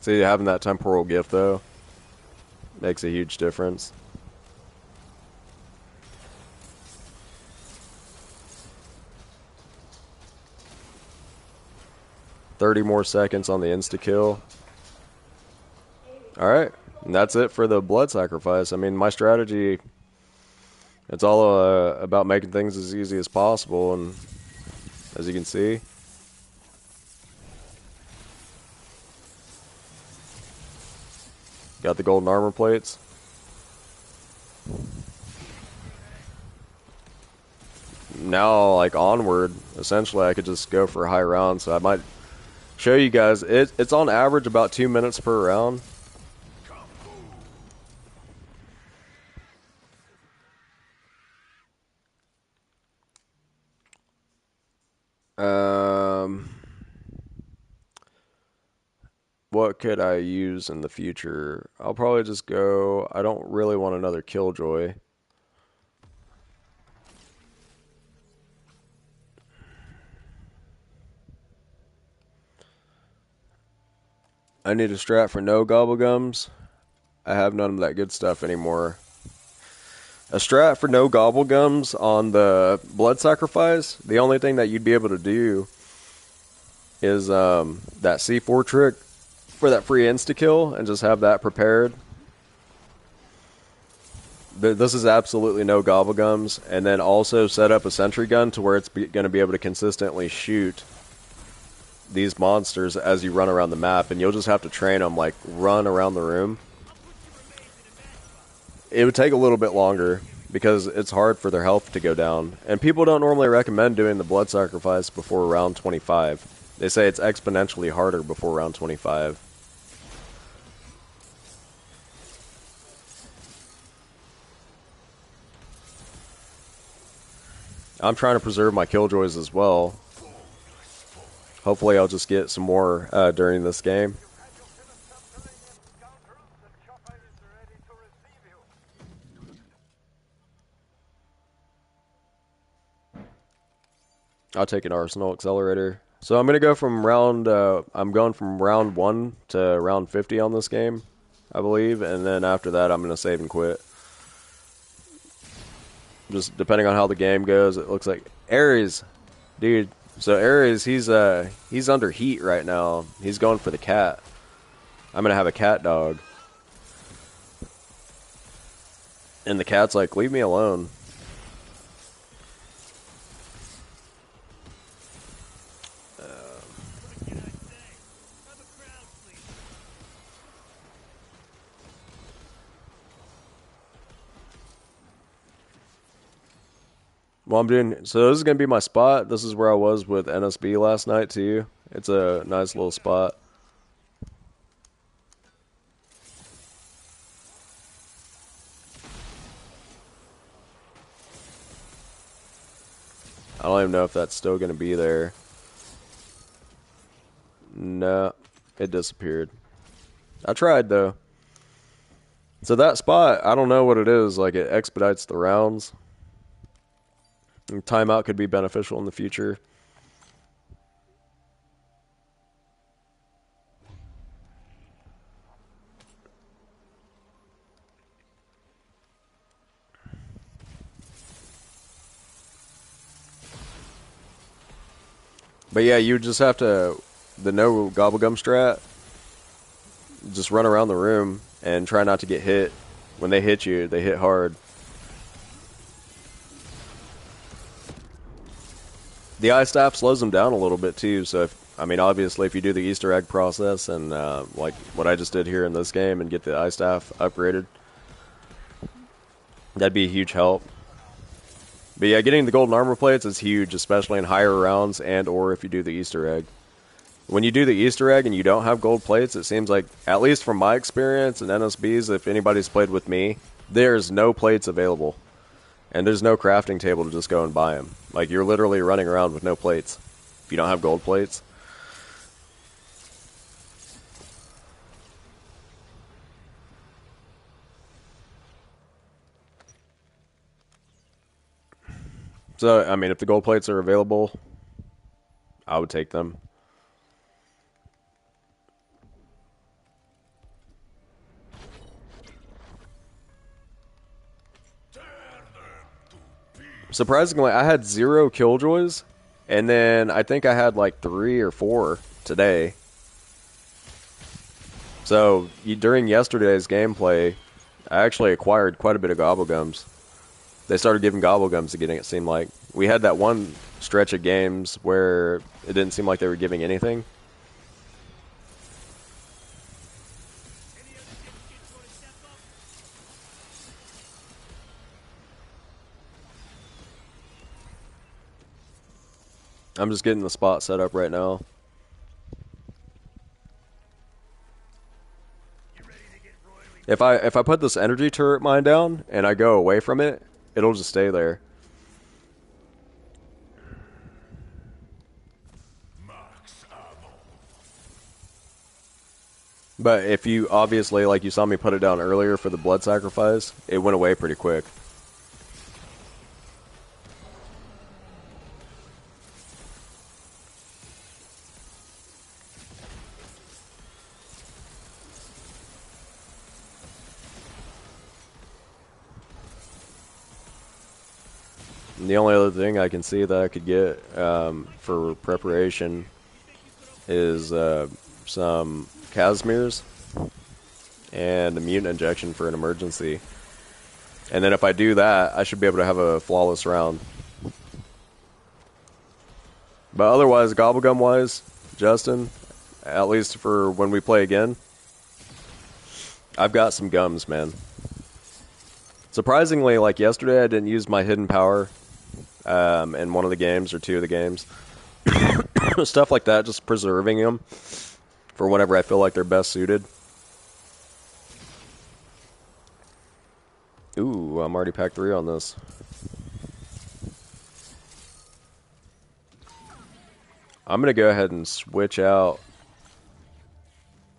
See, having that Temporal Gift, though, makes a huge difference. $30 more seconds on the insta-kill. Alright, and that's it for the blood sacrifice. I mean, my strategy, it's all about making things as easy as possible, and as you can see, got the golden armor plates. Now, like, onward, essentially, I could just go for a high round, so I might show you guys. It's on average about 2 minutes per round. what could I use in the future? I'll probably just go. I don't really want another Killjoy. I need a strat for no gobblegums. I have none of that good stuff anymore. A strat for no gobblegums on the blood sacrifice. The only thing that you'd be able to do is that C4 trick for that free insta kill and just have that prepared. This is absolutely no gobblegums, and then also set up a sentry gun to where it's going to be able to consistently shoot these monsters as you run around the map, and you'll just have to train them, like, run around the room. It would take a little bit longer because it's hard for their health to go down, and people don't normally recommend doing the blood sacrifice before round 25. They say it's exponentially harder before round 25. I'm trying to preserve my killjoys as well. Hopefully I'll just get some more during this game. I'll take an Arsenal Accelerator. So I'm going to go from I'm going from round 1 to round 50 on this game, I believe. And then after that, I'm going to save and quit. Just depending on how the game goes, it looks like Ares, dude. So Ares, he's under heat right now. He's going for the cat. I'm gonna have a cat dog, and the cat's like, "Leave me alone." Well, I'm doing so. This is gonna be my spot. This is where I was with NSB last night too. It's a nice little spot. I don't even know if that's still gonna be there. No, it disappeared. I tried though. So that spot, I don't know what it is. Like, it expedites the rounds. And timeout could be beneficial in the future. But yeah, you just have to, the no gobblegum strat, just run around the room and try not to get hit. When they hit you, they hit hard. The ice staff slows them down a little bit too, so obviously if you do the Easter egg process and like what I just did here in this game and get the ice staff upgraded, that'd be a huge help. But yeah, getting the golden armor plates is huge, especially in higher rounds and or if you do the Easter egg. When you do the Easter egg and you don't have gold plates, it seems like, at least from my experience and NSB's, if anybody's played with me, there's no plates available. And there's no crafting table to just go and buy them. Like, you're literally running around with no plates if you don't have gold plates. So, if the gold plates are available, I would take them. Surprisingly, I had 0 killjoys, and then I think I had like 3 or 4 today. So, during yesterday's gameplay, I actually acquired quite a bit of gobblegums. They started giving gobblegums again, it seemed like. We had that one stretch of games where it didn't seem like they were giving anything. I'm just getting the spot set up right now. If I put this energy turret mine down and I go away from it, it'll just stay there. But if you obviously, like you saw me put it down earlier for the blood sacrifice, it went away pretty quick. And the only other thing I can see that I could get for preparation is some Casimirs and a mutant injection for an emergency. And then if I do that, I should be able to have a flawless round. But otherwise, Gobblegum wise, Justin, at least for when we play again, I've got some gums, man. Surprisingly, like yesterday, I didn't use my hidden power in one of the games or two of the games. Stuff like that, just preserving them for whenever I feel like they're best suited. Ooh, I'm already pack 3 on this. I'm going to go ahead and switch out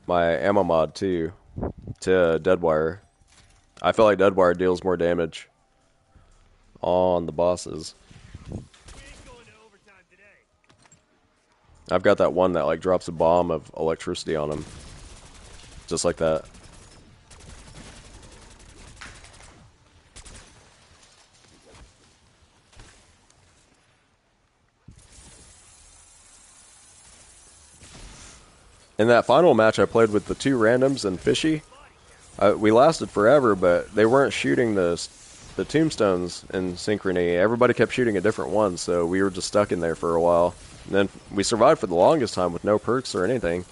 my ammo mod too to Deadwire. I feel like Deadwire deals more damage on the bosses. We ain't going to overtime today. I've got that one that like drops a bomb of electricity on him. Just like that. In that final match I played with the 2 randoms and Fishy, we lasted forever, but they weren't shooting the tombstones in synchrony. Everybody kept shooting a different one, so we were just stuck in there for a while. And then we survived for the longest time with no perks or anything.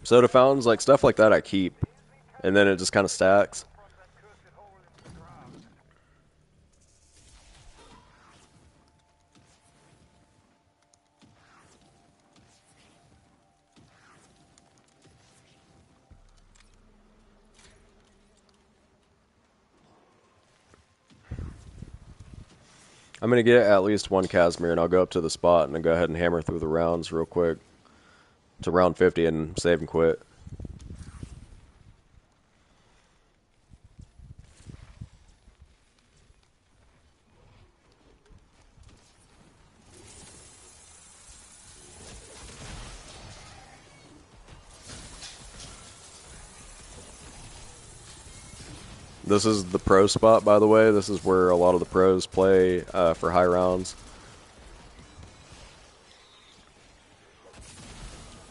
Soda fountains, like stuff like that I keep. And then it just kind of stacks. I'm going to get at least one Casimir, and I'll go up to the spot and then go ahead and hammer through the rounds real quick to round 50 and save and quit. This is the pro spot, by the way. This is where a lot of the pros play for high rounds.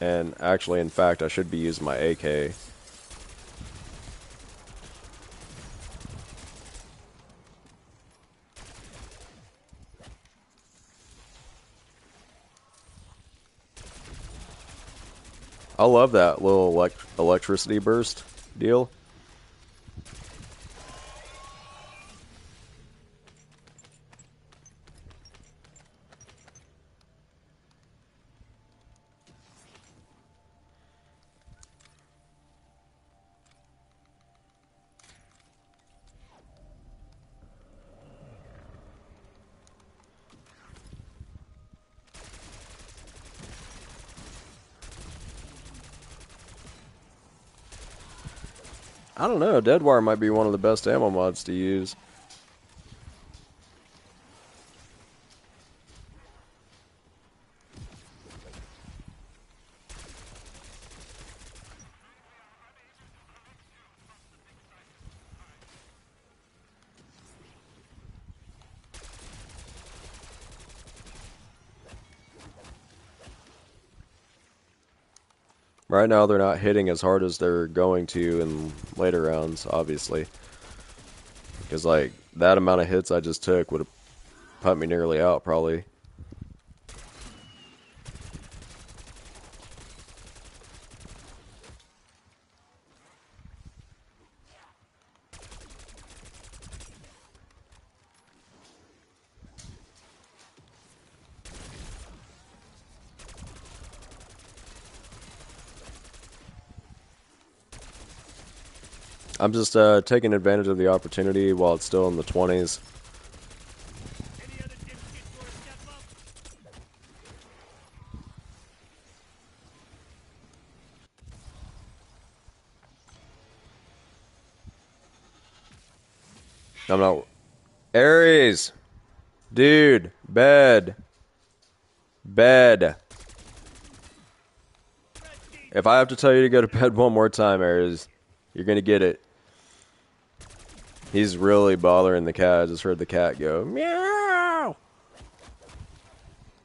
And actually, in fact, I should be using my AK. I love that little electricity burst deal. I don't know, Deadwire might be one of the best ammo mods to use. Right now, they're not hitting as hard as they're going to in later rounds, obviously. Because, like, that amount of hits I just took would have put me nearly out, probably. I'm just taking advantage of the opportunity while it's still in the 20s. Any other dipshits want to step up? I'm not. Aries! Dude, bed. Bed. Red team, If I have to tell you to go to bed one more time, Aries, you're gonna get it. He's really bothering the cat. I just heard the cat go, meow!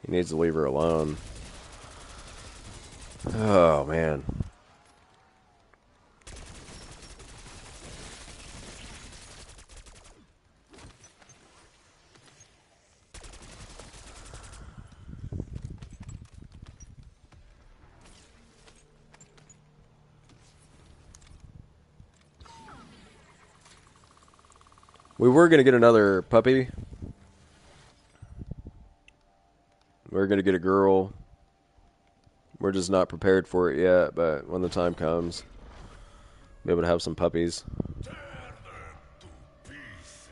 He needs to leave her alone. Oh, man. We were gonna get another puppy. We were gonna get a girl. We're just not prepared for it yet, but when the time comes, be able to have some puppies. tear them to pieces.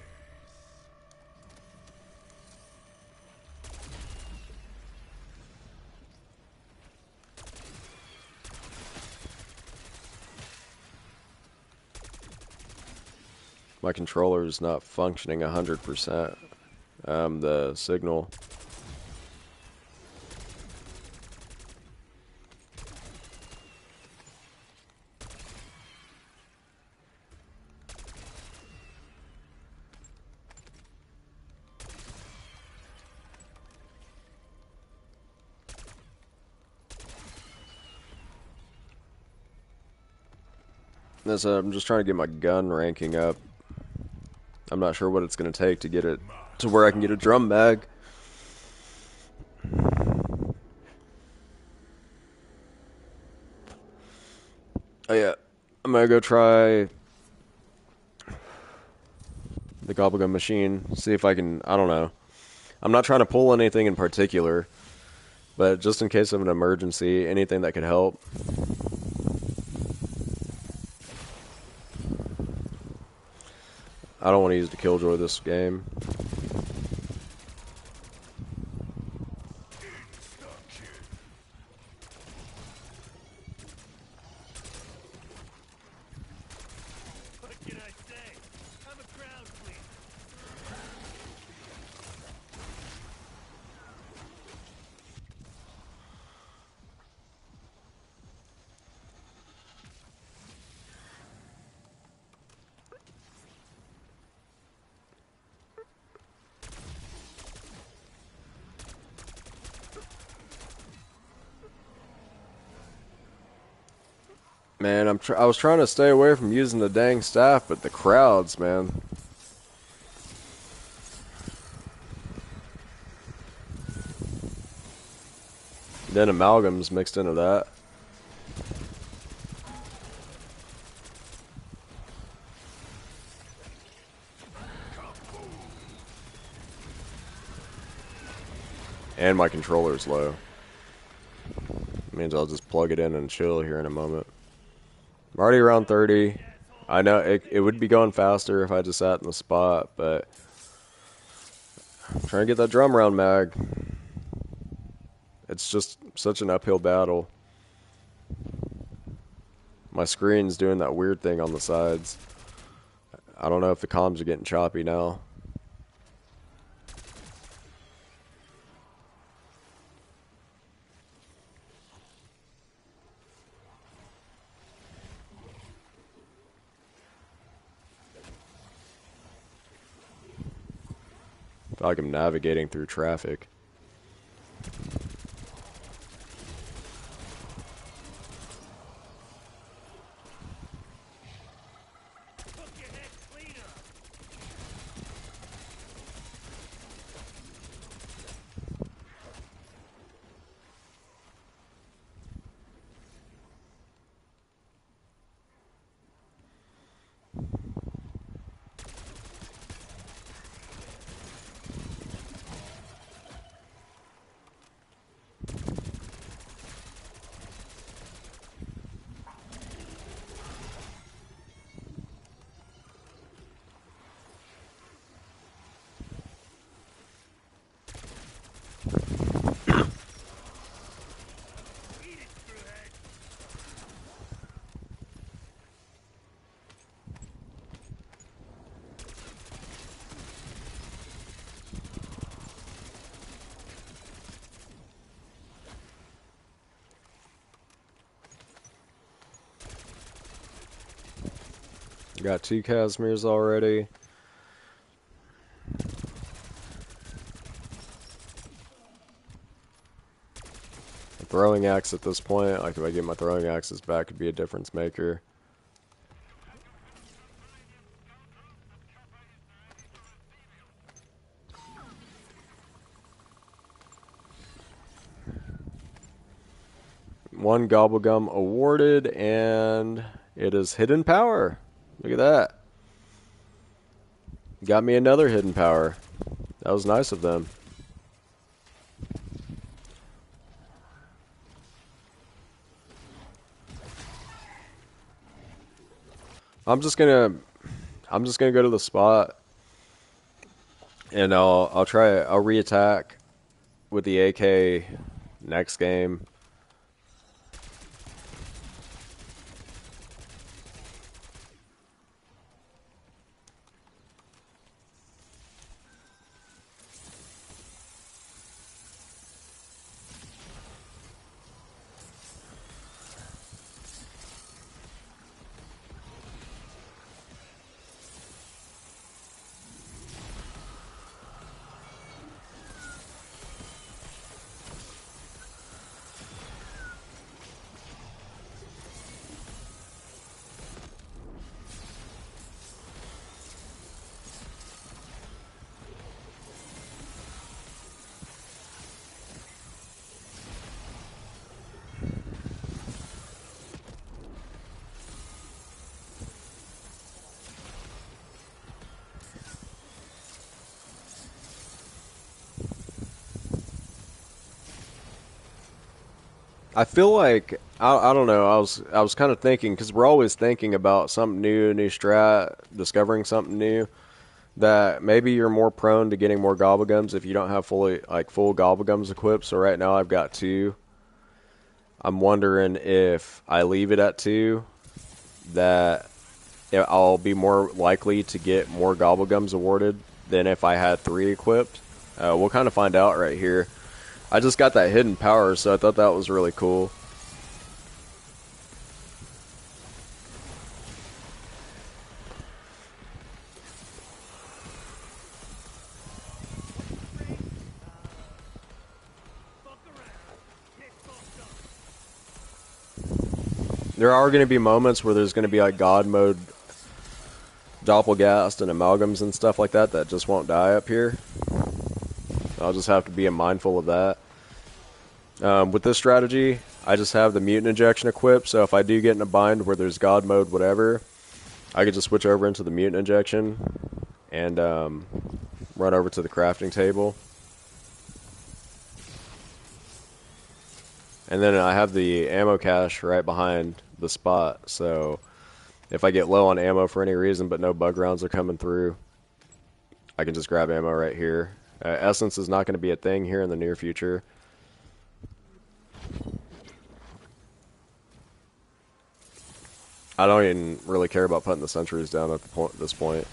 My controller is not functioning 100%. The signal. I'm just trying to get my gun ranking up. I'm not sure what it's going to take to get it to where I can get a drum mag. Oh yeah, I'm gonna go try the gobblegum machine. See if I can. I don't know. I'm not trying to pull anything in particular, but just in case of an emergency, anything that could help. I don't want to use the killjoy this game. What can I say? I'm a crowd pleaser. Man, I was trying to stay away from using the dang staff, but the crowds, man. Then amalgams mixed into that. And my controller's low. Means I'll just plug it in and chill here in a moment. I'm already around 30. I know it would be going faster if I just sat in the spot, but I'm trying to get that drum round mag. It's just such an uphill battle. My screen's doing that weird thing on the sides. I don't know if the comms are getting choppy now. I feel like I'm navigating through traffic. Hook your head clean up. Got 2 Casimirs already. A throwing axe at this point. Like if I get my throwing axes back, could be a difference maker. One Gobblegum awarded, and it is Hidden Power. Look at that. Got me another Hidden Power. That was nice of them. I'm just gonna go to the spot, and I'll reattack with the AK next game. I feel like I don't know. I was kind of thinking because we're always thinking about something new, new strat, discovering something new. That maybe you're more prone to getting more Gobblegums if you don't have full Gobblegums equipped. So right now I've got 2. I'm wondering if I leave it at 2, that I'll be more likely to get more Gobblegums awarded than if I had 3 equipped. We'll kind of find out right here. I just got that hidden power, so I thought that was really cool. There are going to be moments where there's going to be like God mode Doppelgast and amalgams and stuff like that that just won't die up here. I'll just have to be mindful of that. With this strategy, I just have the mutant injection equipped, so if I do get in a bind where there's God mode whatever, I could just switch over into the mutant injection and run over to the crafting table. And then I have the ammo cache right behind the spot, so if I get low on ammo for any reason but no bug rounds are coming through, I can just grab ammo right here. Essence is not going to be a thing here in the near future. I don't even really care about putting the sentries down at this point.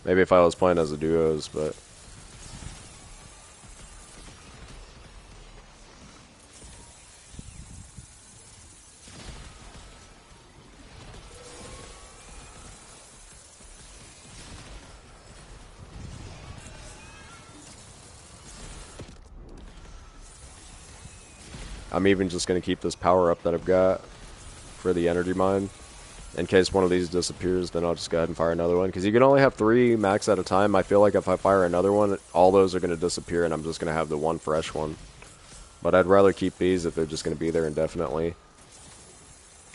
Maybe if I was playing as a duos, but I'm even just going to keep this power up that I've got for the energy mine. In case one of these disappears, then I'll just go ahead and fire another one. Because you can only have 3 max at a time. I feel like if I fire another one, all those are going to disappear and I'm just going to have the one fresh one. But I'd rather keep these if they're just going to be there indefinitely.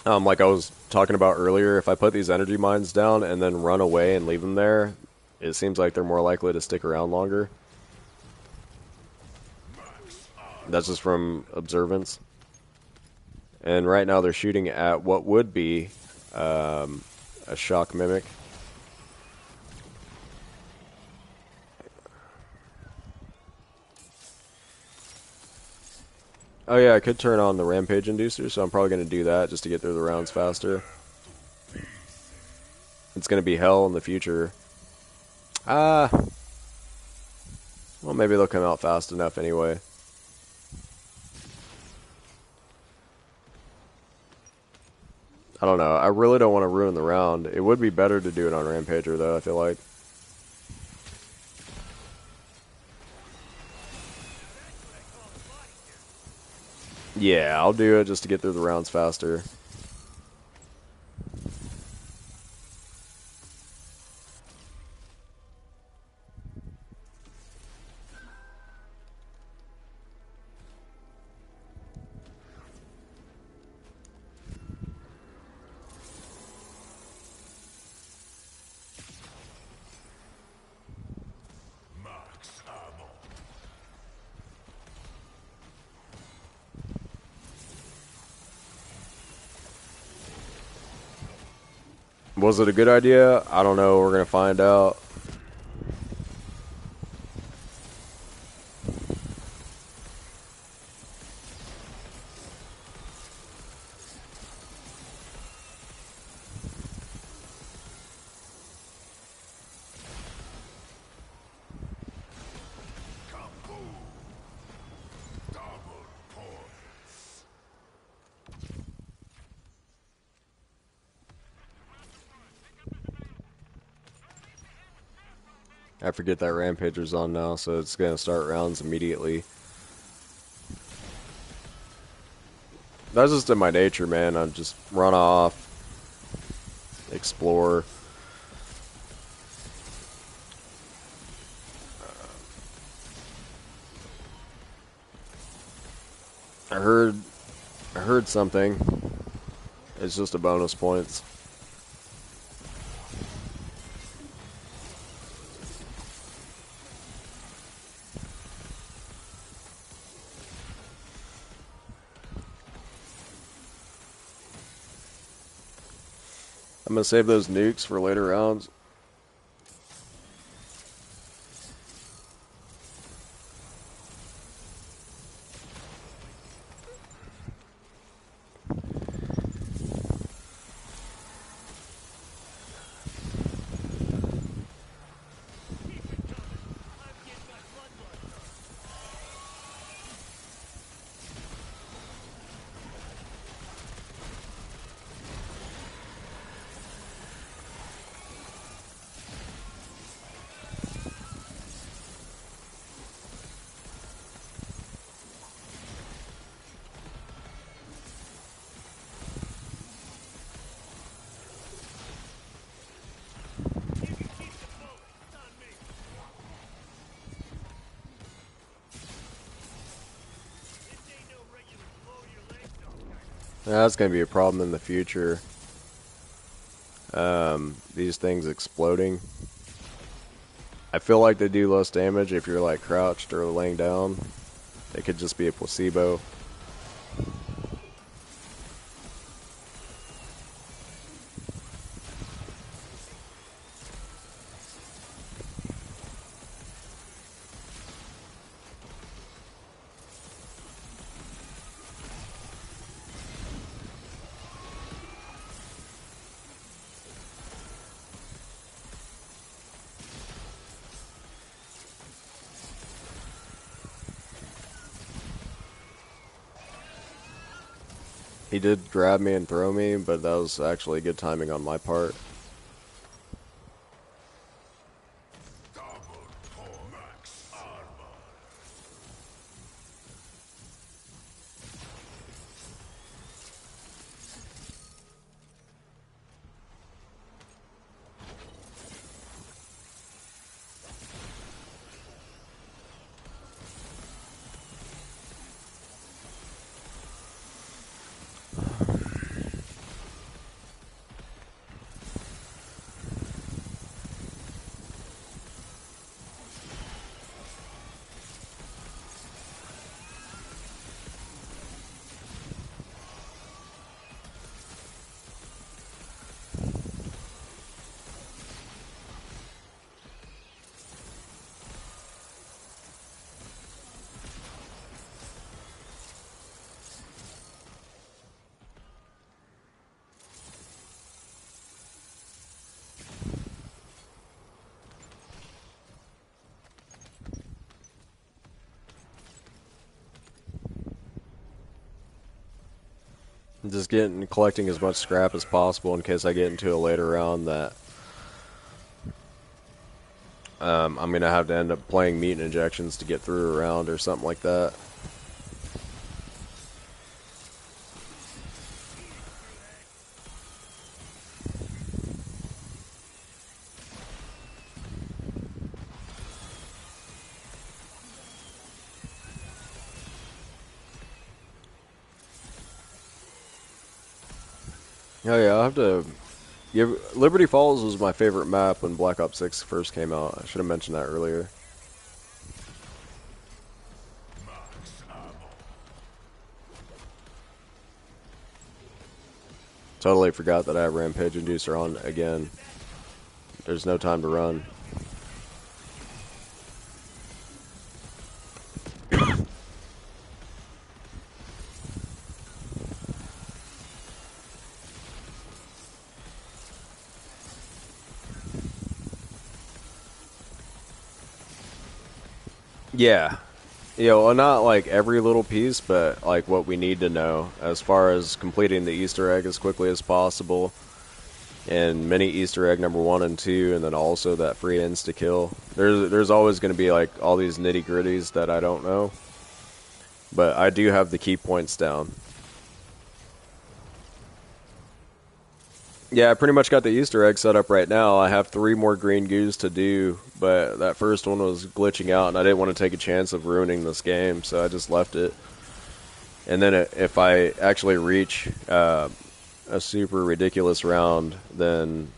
Like I was talking about earlier, if I put these energy mines down and then run away and leave them there, it seems like they're more likely to stick around longer. That's just from observance. And right now they're shooting at what would be a shock mimic. Oh yeah, I could turn on the rampage inducer, so I'm probably going to do that just to get through the rounds faster. It's going to be hell in the future. Well, maybe they'll come out fast enough anyway. I don't know. I really don't want to ruin the round. It would be better to do it on Rampager, though, I feel like. Yeah, I'll do it just to get through the rounds faster. Max ammo. Was it a good idea? I don't know. We're going to find out. Kaboom. Double points. I forget that Rampager's on now, so it's going to start rounds immediately. That's just in my nature, man. I just run off, explore. I heard something. It's just a bonus points. I'm gonna save those nukes for later rounds. Keep it coming. I'm getting my bloodlust up. You can keep the bullet. It's on me. This ain't no regular blow your legs off kind of. That's gonna be a problem in the future. These things exploding. I feel like they do less damage if you're like crouched or laying down. It could just be a placebo. He did grab me and throw me, but that was actually good timing on my part. Double point. Max armor. Just collecting as much scrap as possible in case I get into a later round that I'm gonna have to end up playing meat injections to get through a round or something like that. Oh yeah, I'll have to. Yeah, Liberty Falls was my favorite map when Black Ops 6 first came out. I should have mentioned that earlier. Totally forgot that I have Rampage Inducer on again. There's no time to run. Yeah. Well, not like every little piece, but like what we need to know as far as completing the Easter egg as quickly as possible. And mini Easter egg number 1 and 2, and then also that free insta kill. There's always going to be like all these nitty gritties that I don't know, but I do have the key points down. Yeah, I pretty much got the Easter egg set up right now. I have 3 more green goos to do, but that first one was glitching out, and I didn't want to take a chance of ruining this game, so I just left it. And then if I actually reach a super ridiculous round, then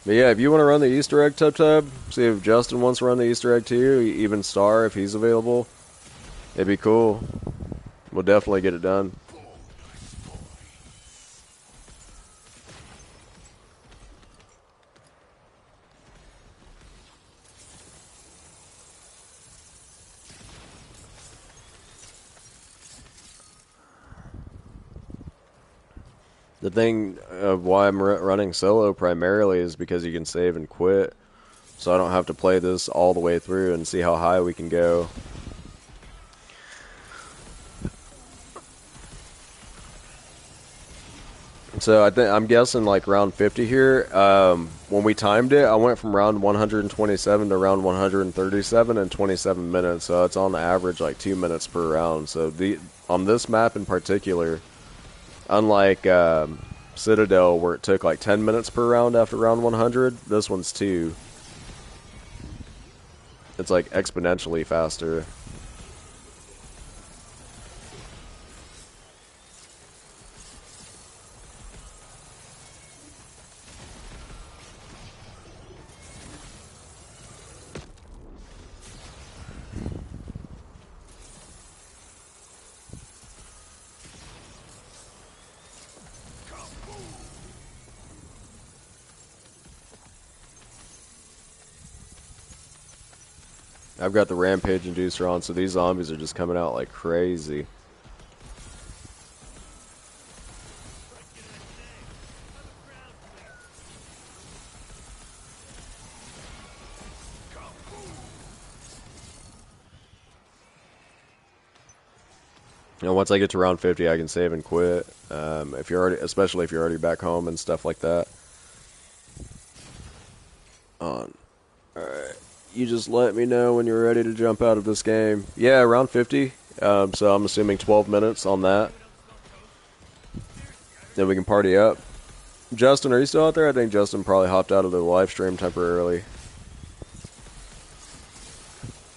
but yeah, if you want to run the Easter egg tub, see if Justin wants to run the Easter egg too, even Star if he's available. It'd be cool. We'll definitely get it done. The thing of why I'm running solo primarily is because you can save and quit, so I don't have to play this all the way through and see how high we can go. So I'm guessing like round 50 here. When we timed it, I went from round 127 to round 137 in 27 minutes. So it's on average like 2 minutes per round. So on this map in particular, unlike Citadel where it took like 10 minutes per round after round 100, this one's 2. It's like exponentially faster. I've got the Rampage Inducer on, so these zombies are just coming out like crazy. And once I get to round 50, I can save and quit. If you're already, especially if you're already back home and stuff like that. On. Alright. You just let me know when you're ready to jump out of this game. Yeah, around 50. So I'm assuming 12 minutes on that. Then we can party up. Justin, are you still out there? I think Justin probably hopped out of the live stream temporarily.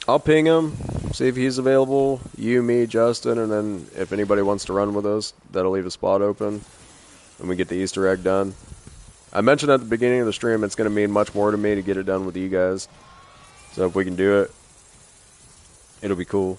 I'll ping him, see if he's available. You, me, Justin, and then if anybody wants to run with us, that'll leave a spot open. And we get the Easter egg done. I mentioned at the beginning of the stream it's going to mean much more to me to get it done with you guys. So if we can do it, it'll be cool.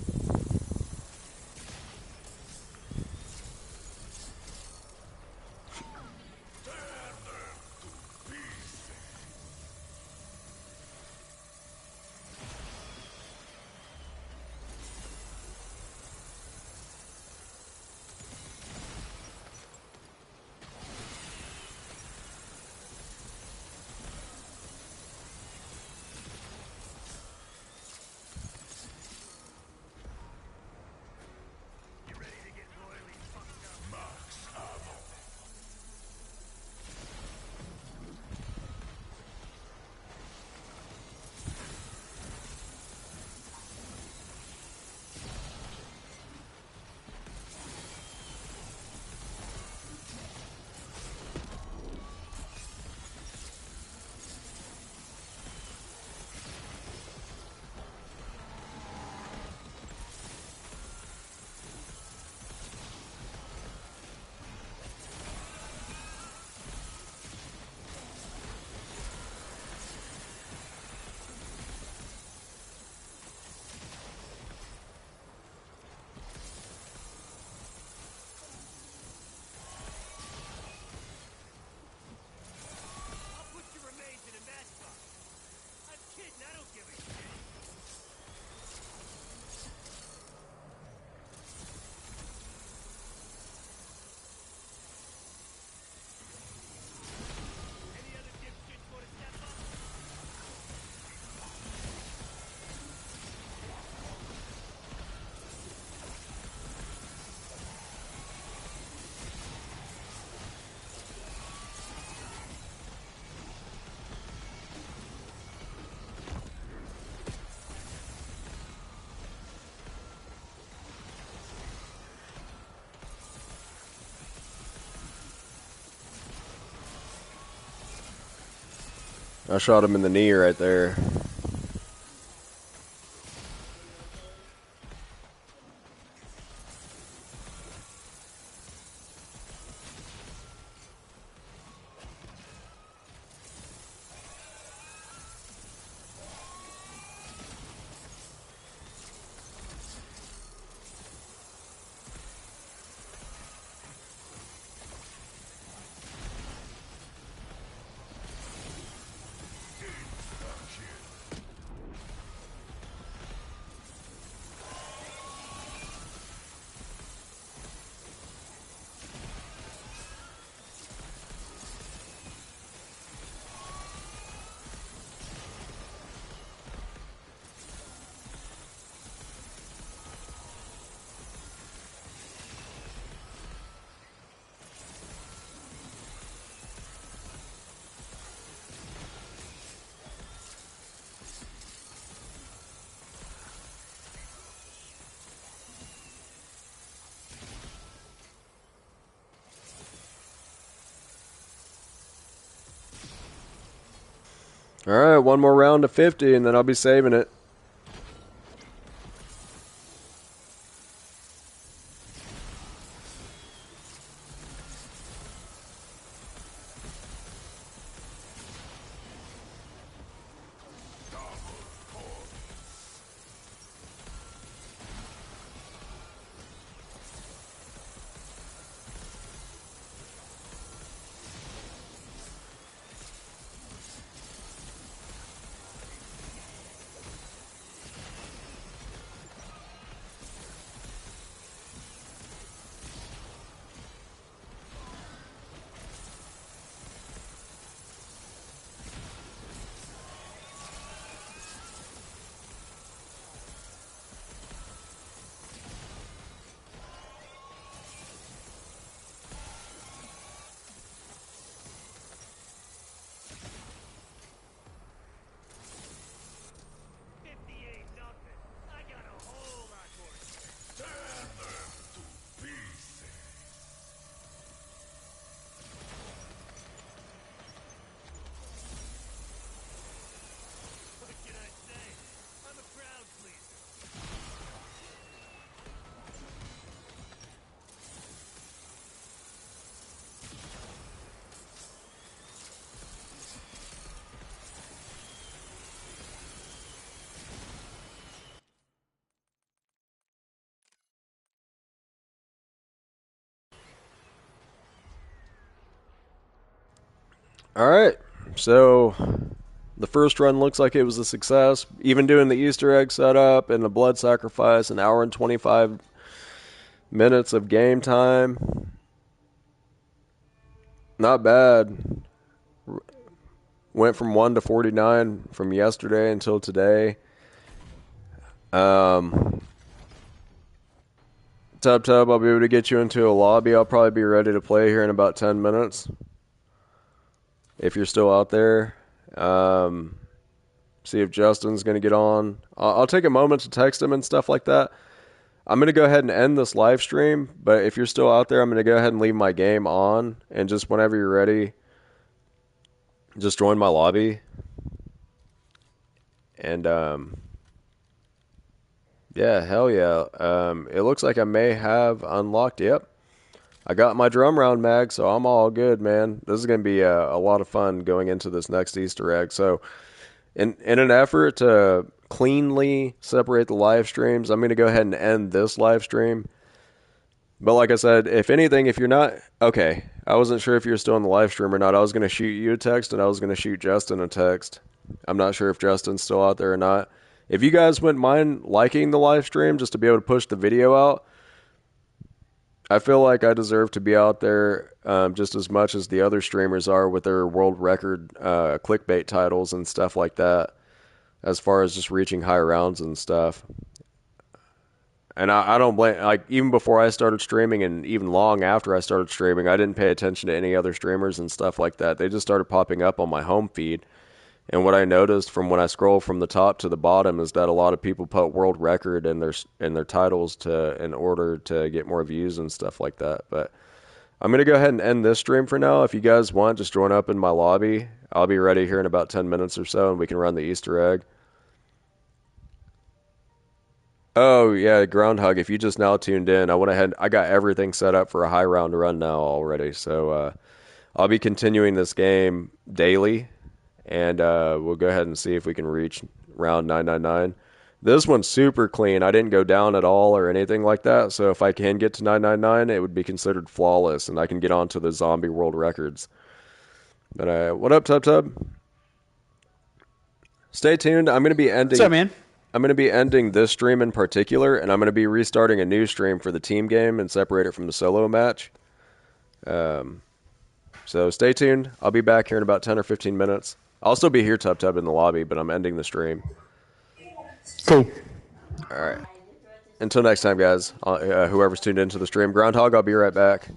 I shot him in the knee right there. All right, one more round of 50, and then I'll be saving it. All right, so the first run looks like it was a success. Even doing the Easter egg setup and the blood sacrifice, an hour and 25 minutes of game time. Not bad. Went from 1 to 49 from yesterday until today. Tub, I'll be able to get you into a lobby. I'll probably be ready to play here in about 10 minutes. If you're still out there. See if Justin's going to get on. I'll take a moment to text him and stuff like that. I'm going to go ahead and end this live stream, but if you're still out there, I'm going to go ahead and leave my game on, and just whenever you're ready, just join my lobby. And, yeah, hell yeah. It looks like I may have unlocked, yep. I got my drum round mag, so I'm all good, man. This is going to be a lot of fun going into this next Easter egg. So, in an effort to cleanly separate the live streams, I'm going to go ahead and end this live stream. But like I said, if anything, if you're not... Okay, I wasn't sure if you're still in the live stream or not. I was going to shoot you a text, and I was going to shoot Justin a text. I'm not sure if Justin's still out there or not. If you guys wouldn't mind liking the live stream just to be able to push the video out, I feel like I deserve to be out there just as much as the other streamers are with their world record clickbait titles and stuff like that, as far as just reaching high rounds and stuff. And I don't blame, like, even before I started streaming and even long after I started streaming, I didn't pay attention to any other streamers and stuff like that. They just started popping up on my home feed. And what I noticed from when I scroll from the top to the bottom is that a lot of people put world record in their titles in order to get more views and stuff like that. But I'm going to go ahead and end this stream for now. If you guys want, just join up in my lobby. I'll be ready here in about 10 minutes or so, and we can run the Easter egg. Oh, yeah, Groundhog, if you just now tuned in, I went ahead, I got everything set up for a high round run now already. So I'll be continuing this game daily, and we'll go ahead and see if we can reach round 999. This one's super clean. I didn't go down at all or anything like that. So if I can get to 999, it would be considered flawless, and I can get onto the zombie world records. But what up, Tub Tub? Stay tuned. I'm going to be ending. What's up, man? I'm going to be ending this stream in particular, and I'm going to be restarting a new stream for the team game and separate it from the solo match. So stay tuned. I'll be back here in about 10 or 15 minutes. I'll still be here, Tub Tub, in the lobby, but I'm ending the stream. Cool. All right. Until next time, guys. Whoever's tuned into the stream, Groundhog, I'll be right back.